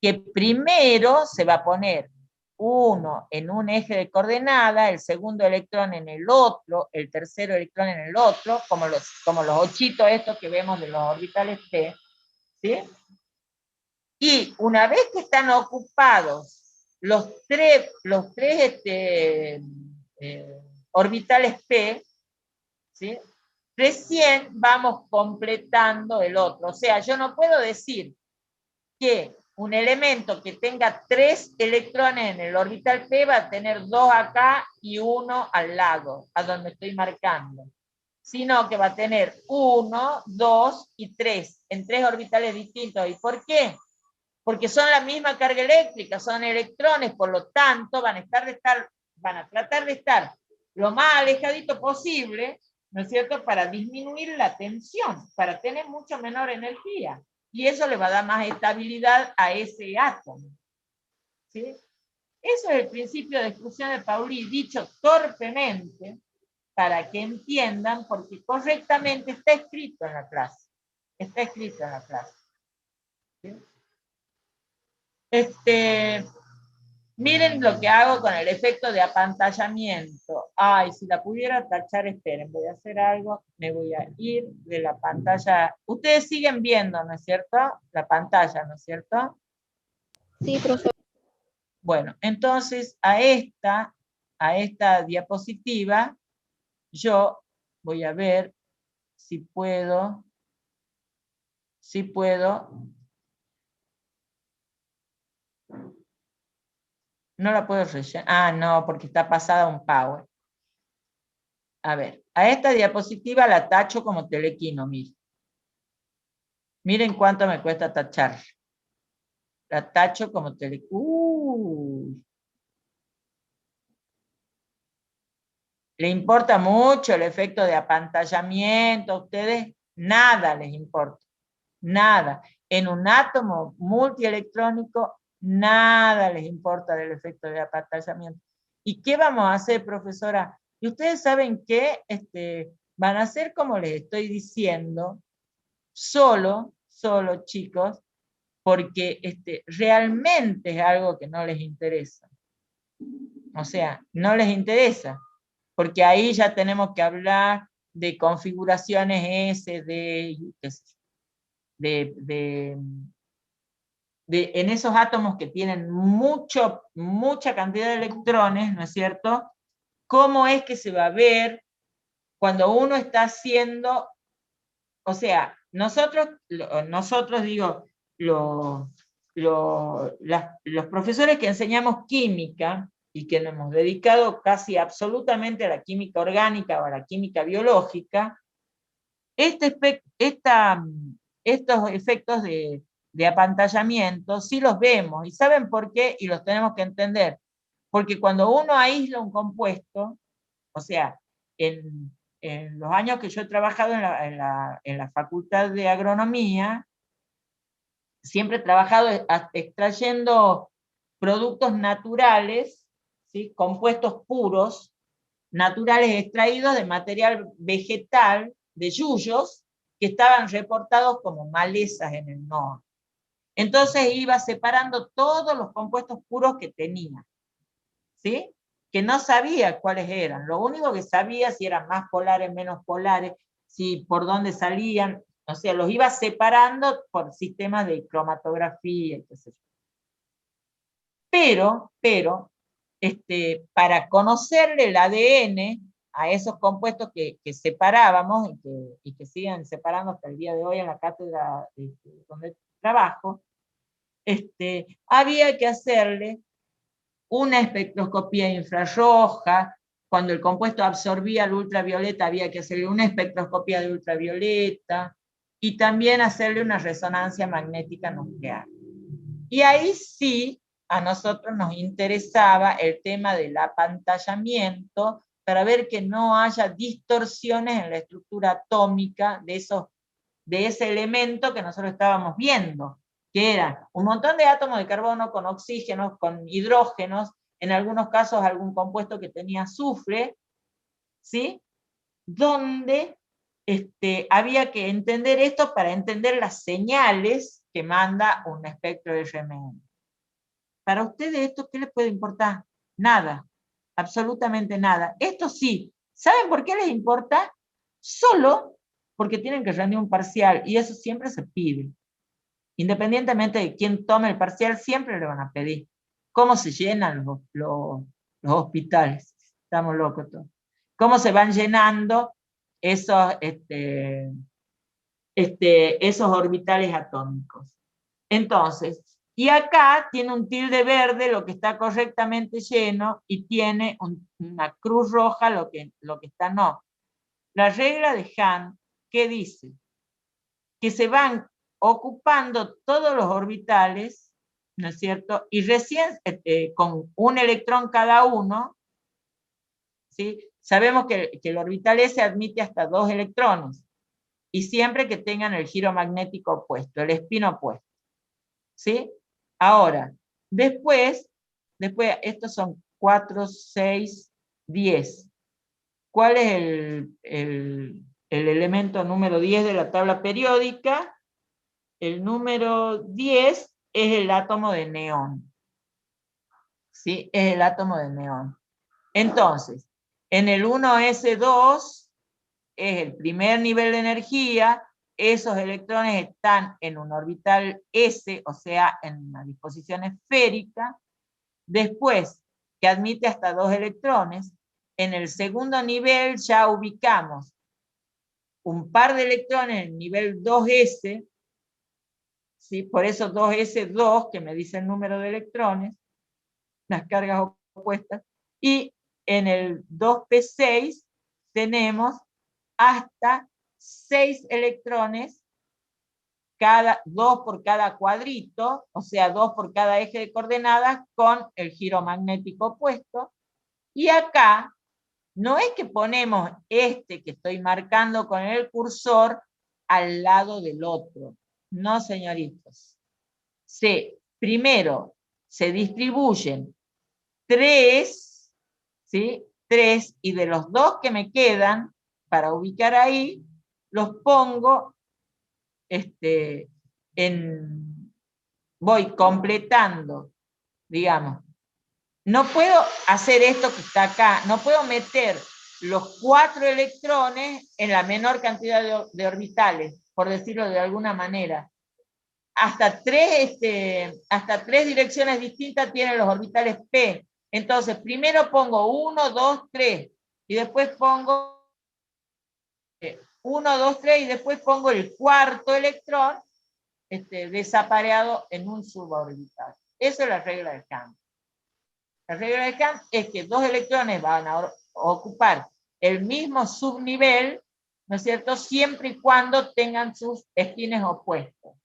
Que primero se va a poner uno en un eje de coordenada, el segundo electrón en el otro, el tercero electrón en el otro, como los ochitos estos que vemos de los orbitales P, ¿sí? Y una vez que están ocupados los tres orbitales P, ¿sí?, recién vamos completando el otro. O sea, yo no puedo decir que un elemento que tenga 3 electrones en el orbital P va a tener 2 acá y 1 al lado, a donde estoy marcando. Sino que va a tener 1, 2 y 3, en 3 orbitales distintos. ¿Y por qué? Porque son la misma carga eléctrica, son electrones, por lo tanto van a tratar de estar lo más alejadito posible, ¿no es cierto?, para disminuir la tensión, para tener mucho menor energía. Y eso le va a dar más estabilidad a ese átomo. ¿Sí? Eso es el principio de exclusión de Pauli, dicho torpemente, para que entiendan, porque correctamente está escrito en la clase. Está escrito en la clase. ¿Sí? Miren lo que hago con el efecto de apantallamiento. Ay, si la pudiera tachar, esperen, voy a hacer algo, me voy a ir de la pantalla. Ustedes siguen viendo, ¿no es cierto? La pantalla, ¿no es cierto? Sí, profe. Bueno, entonces a esta diapositiva yo voy a ver si puedo. No la puedo rellenar. Ah, no, porque está pasada un Power. A ver, a esta diapositiva la tacho como telequino, miren. Miren cuánto me cuesta tachar. La tacho como telequino. le importa mucho el efecto de apantallamiento, a ustedes nada les importa, nada. En un átomo multielectrónico, nada les importa del efecto de apantallamiento. ¿Y qué vamos a hacer, profesora? Y ustedes saben que van a hacer como les estoy diciendo, solo chicos, porque realmente es algo que no les interesa. O sea, no les interesa, porque ahí ya tenemos que hablar de configuraciones S, en esos átomos que tienen mucha cantidad de electrones, ¿no es cierto? ¿Cómo es que se va a ver cuando uno está haciendo, o sea, nosotros digo, los profesores que enseñamos química, y que nos hemos dedicado casi absolutamente a la química orgánica o a la química biológica, estos efectos de apantallamiento sí los vemos, y ¿saben por qué? Y los tenemos que entender. Porque cuando uno aísla un compuesto, o sea, en los años que yo he trabajado en la Facultad de Agronomía, siempre he trabajado extrayendo productos naturales, ¿sí? Compuestos puros, naturales extraídos de material vegetal, de yuyos, que estaban reportados como malezas en el NOA. Entonces iba separando todos los compuestos puros que tenía, ¿sí? Que no sabía cuáles eran. Lo único que sabía si eran más polares, menos polares, si por dónde salían, o sea, los iba separando por sistemas de cromatografía, etc. Pero, para conocerle el ADN a esos compuestos que separábamos y que siguen separando hasta el día de hoy en la cátedra donde trabajo, había que hacerle una espectroscopía infrarroja. Cuando el compuesto absorbía el ultravioleta había que hacerle una espectroscopía de ultravioleta y también hacerle una resonancia magnética nuclear. Y ahí sí a nosotros nos interesaba el tema del apantallamiento para ver que no haya distorsiones en la estructura atómica de ese elemento que nosotros estábamos viendo, que era un montón de átomos de carbono con oxígenos, con hidrógenos, en algunos casos algún compuesto que tenía azufre, ¿sí? Donde había que entender esto para entender las señales que manda un espectro de RMN. Para ustedes esto, ¿qué les puede importar? Nada, absolutamente nada. Esto sí, ¿saben por qué les importa? Solo porque tienen que rendir un parcial, y eso siempre se pide. Independientemente de quién tome el parcial, siempre le van a pedir. ¿Cómo se llenan los hospitales? Estamos locos todos. ¿Cómo se van llenando esos orbitales atómicos? Entonces, y acá tiene un tilde verde lo que está correctamente lleno y tiene una cruz roja lo que está no. La regla de Hahn, ¿qué dice? Que se van ocupando todos los orbitales, ¿no es cierto? Y recién con un electrón cada uno, ¿sí? Sabemos que el orbital S admite hasta 2 electrones, y siempre que tengan el giro magnético opuesto, el spin opuesto, ¿sí? Ahora, después estos son 4, 6, 10. ¿Cuál es el elemento número 10 de la tabla periódica? El número 10 es el átomo de neón. ¿Sí? Es el átomo de neón. Entonces, en el 1s2 es el primer nivel de energía. Esos electrones están en un orbital S, o sea, en una disposición esférica. Después, que admite hasta 2 electrones, en el segundo nivel ya ubicamos un par de electrones en el nivel 2s, ¿sí? Por eso 2s2, que me dice el número de electrones, las cargas opuestas, y en el 2p6 tenemos hasta 6 electrones, 2 por cada cuadrito, o sea, 2 por cada eje de coordenadas con el giro magnético opuesto, y acá No es que ponemos este que estoy marcando con el cursor al lado del otro. No, señoritos. Primero se distribuyen 3, ¿sí? 3, y de los 2 que me quedan, para ubicar ahí, los pongo voy completando, digamos. No puedo hacer esto que está acá, no puedo meter los 4 electrones en la menor cantidad de orbitales, por decirlo de alguna manera. Hasta 3 direcciones distintas tienen los orbitales p. Entonces, primero pongo 1, 2, 3, y después pongo 1, 2, 3, y después pongo el cuarto electrón desapareado en un suborbital. Esa es la regla de Kant. La regla de Kant es que 2 electrones van a ocupar el mismo subnivel, ¿no es cierto?, siempre y cuando tengan sus espines opuestos.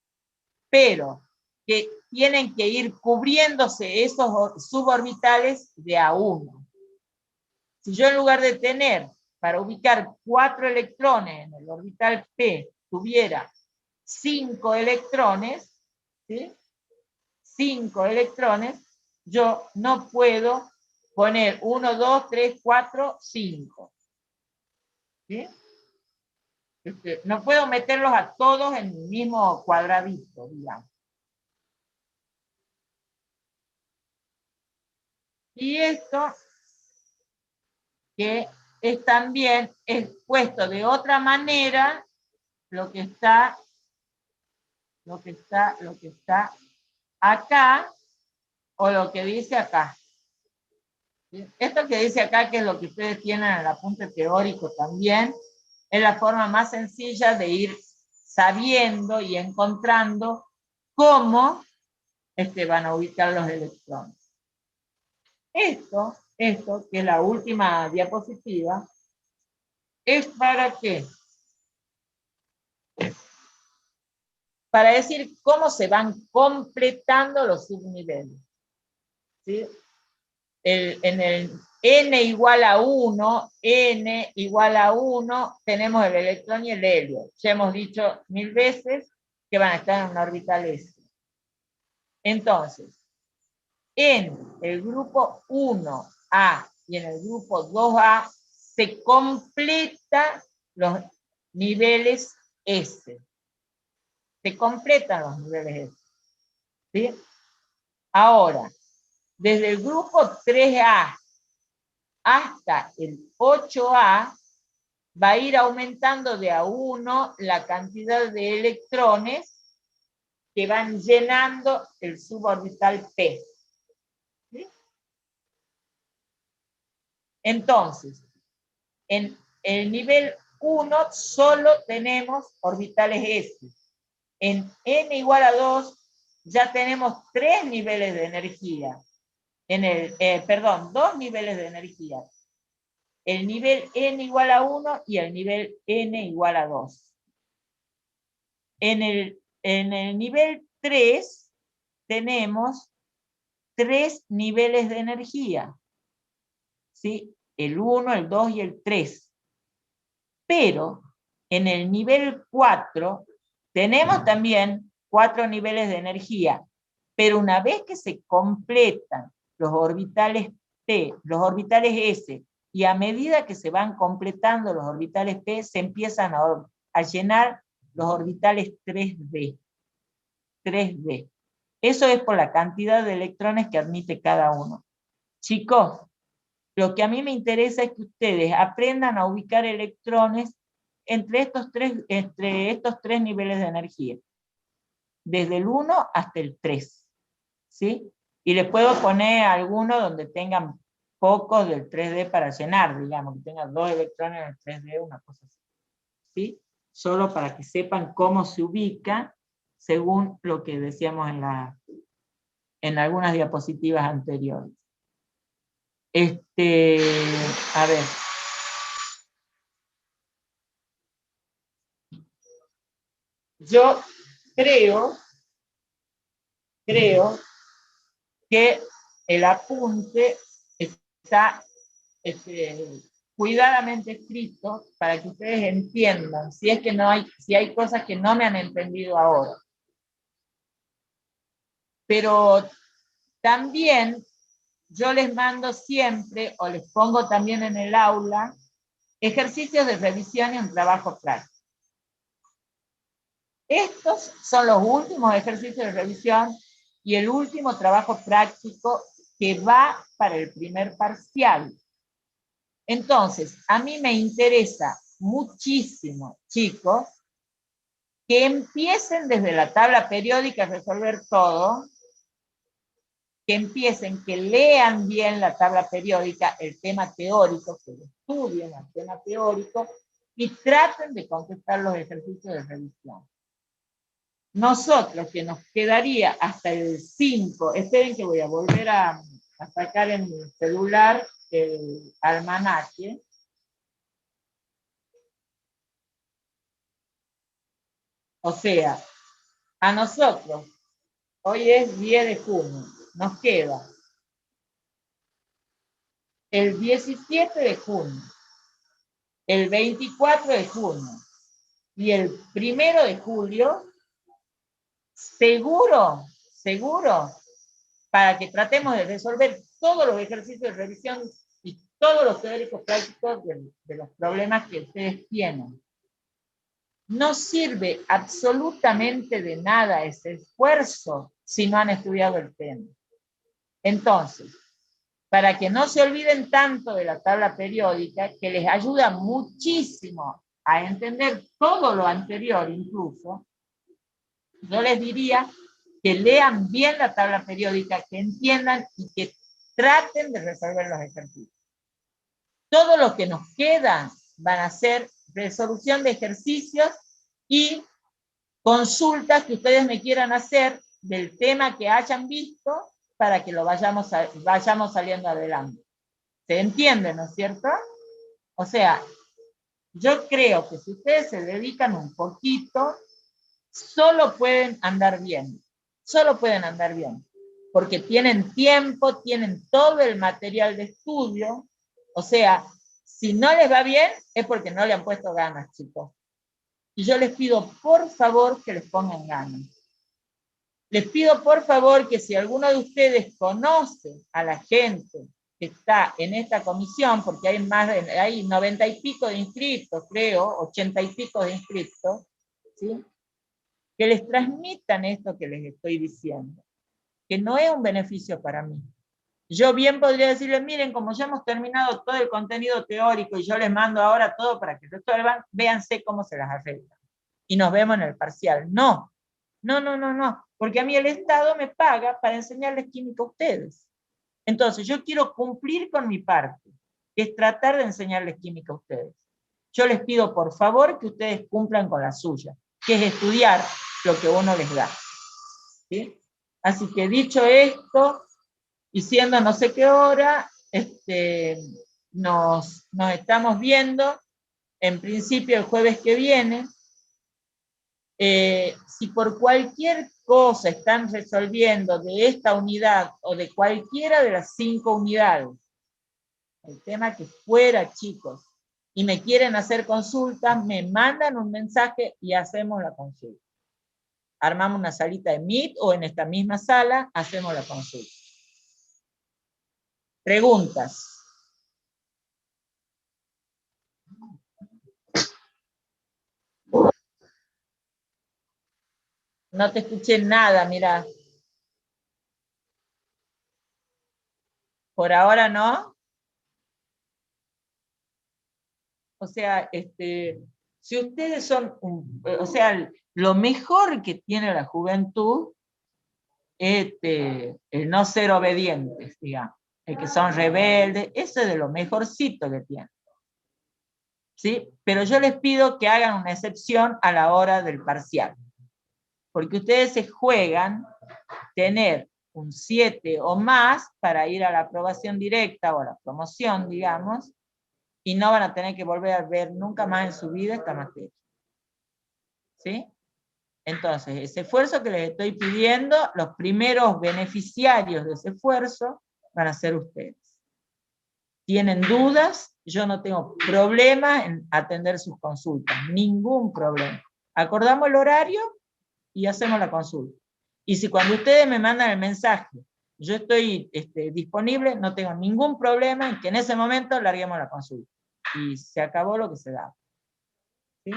Pero que tienen que ir cubriéndose esos suborbitales de a uno. Si yo en lugar de tener, para ubicar 4 electrones en el orbital P, tuviera 5 electrones, ¿sí? 5 electrones, yo no puedo poner 1, 2, 3, 4, 5. ¿Sí? No puedo meterlos a todos en el mismo cuadradito, digamos. Y esto, que es también expuesto de otra manera, lo que está acá, o lo que dice acá. Esto que dice acá, que es lo que ustedes tienen en el apunte teórico también, es la forma más sencilla de ir sabiendo y encontrando cómo van a ubicar los electrones. Esto, que es la última diapositiva, es para qué? Para decir cómo se van completando los subniveles. ¿Sí? En el n igual a 1, n igual a 1, tenemos el electrón y el helio. Ya hemos dicho 1000 veces que van a estar en una orbital S. Entonces, en el grupo 1A y en el grupo 2A se completan los niveles S. Se completan los niveles S. ¿Sí? Ahora, desde el grupo 3A hasta el 8A, va a ir aumentando de a 1 la cantidad de electrones que van llenando el suborbital P. ¿Sí? Entonces, en el nivel 1 solo tenemos orbitales S. En n igual a 2 ya tenemos 3 niveles de energía. Dos niveles de energía. El nivel n igual a 1 y el nivel n igual a 2. En el nivel 3 tenemos 3 niveles de energía. ¿Sí? El 1, el 2 y el 3. Pero en el nivel 4 tenemos también 4 niveles de energía. Pero una vez que se completan los orbitales P, los orbitales S, y a medida que se van completando los orbitales P, se empiezan a llenar los orbitales 3D. 3D. Eso es por la cantidad de electrones que admite cada uno. Chicos, lo que a mí me interesa es que ustedes aprendan a ubicar electrones entre estos tres niveles de energía. Desde el 1 hasta el 3. ¿Sí? Y les puedo poner algunos donde tengan pocos del 3D para llenar, digamos, que tengan 2 electrones en el 3D, una cosa así. ¿Sí? Solo para que sepan cómo se ubica según lo que decíamos en algunas diapositivas anteriores. A ver. Yo creo que el apunte está cuidadamente escrito para que ustedes entiendan si hay cosas que no me han entendido ahora. Pero también yo les mando siempre, o les pongo también en el aula, ejercicios de revisión y un trabajo práctico. Estos son los últimos ejercicios de revisión y el último trabajo práctico que va para el primer parcial. Entonces, a mí me interesa muchísimo, chicos, que empiecen desde la tabla periódica a resolver todo, que empiecen, que lean bien la tabla periódica, el tema teórico, que estudien el tema teórico y traten de contestar los ejercicios de revisión. Nosotros, que nos quedaría hasta el 5, esperen que voy a volver a sacar en mi celular el almanaque. O sea, a nosotros, hoy es 10 de junio, nos queda el 17 de junio, el 24 de junio y el 1 de julio, seguro, para que tratemos de resolver todos los ejercicios de revisión y todos los teóricos prácticos de los problemas que ustedes tienen. No sirve absolutamente de nada ese esfuerzo si no han estudiado el tema. Entonces, para que no se olviden tanto de la tabla periódica, que les ayuda muchísimo a entender todo lo anterior incluso, yo les diría que lean bien la tabla periódica, que entiendan y que traten de resolver los ejercicios. Todo lo que nos queda van a ser resolución de ejercicios y consultas que ustedes me quieran hacer del tema que hayan visto para que lo vayamos saliendo adelante. ¿Se entiende, no es cierto? O sea, yo creo que si ustedes se dedican un poquito, solo pueden andar bien. Solo pueden andar bien. Porque tienen tiempo, tienen todo el material de estudio. O sea, si no les va bien, es porque no le han puesto ganas, chicos. Y yo les pido, por favor, que les pongan ganas. Les pido, por favor, que si alguno de ustedes conoce a la gente que está en esta comisión, porque hay 90 y pico de inscritos, creo, 80 y pico de inscritos, ¿sí? Que les transmitan esto que les estoy diciendo, que no es un beneficio para mí. Yo bien podría decirles, miren, como ya hemos terminado todo el contenido teórico y yo les mando ahora todo para que resuelvan, véanse cómo se las arreglan. Y nos vemos en el parcial. No, porque a mí el Estado me paga para enseñarles química a ustedes. Entonces, yo quiero cumplir con mi parte, que es tratar de enseñarles química a ustedes. Yo les pido, por favor, que ustedes cumplan con la suya, que es estudiar lo que uno les da. ¿Sí? Así que dicho esto, y siendo no sé qué hora, nos estamos viendo, en principio el jueves que viene. Si por cualquier cosa están resolviendo de esta unidad o de cualquiera de las 5 unidades, el tema que fuera, chicos, y me quieren hacer consultas, me mandan un mensaje y hacemos la consulta. Armamos una salita de Meet o en esta misma sala hacemos la consulta. Preguntas. No te escuché nada, mira. Por ahora no. O sea, si ustedes son, o sea, lo mejor que tiene la juventud es el no ser obedientes, digamos, el que son rebeldes, eso es de lo mejorcito que tienen. ¿Sí? Pero yo les pido que hagan una excepción a la hora del parcial, porque ustedes se juegan tener un 7 o más para ir a la aprobación directa o a la promoción, digamos, y no van a tener que volver a ver nunca más en su vida esta materia. ¿Sí? Entonces, ese esfuerzo que les estoy pidiendo, los primeros beneficiarios de ese esfuerzo van a ser ustedes. tienen dudas, yo no tengo problema en atender sus consultas, ningún problema. Acordamos el horario y hacemos la consulta. Y si cuando ustedes me mandan el mensaje, yo estoy disponible, no tengo ningún problema en que en ese momento larguemos la consulta. Y se acabó lo que se da. ¿Sí?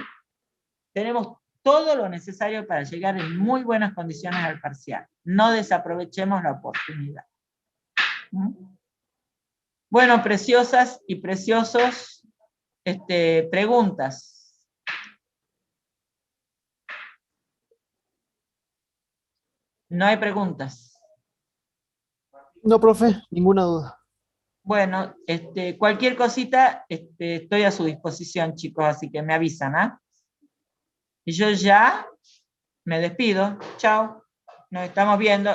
Tenemos todo lo necesario para llegar en muy buenas condiciones al parcial. No desaprovechemos la oportunidad. ¿Mm? Bueno, preciosas y preciosos, preguntas. No hay preguntas. No, profe, ninguna duda. Bueno, cualquier cosita, estoy a su disposición, chicos, así que me avisan, ¿ah? Y yo ya me despido. Chao. Nos estamos viendo.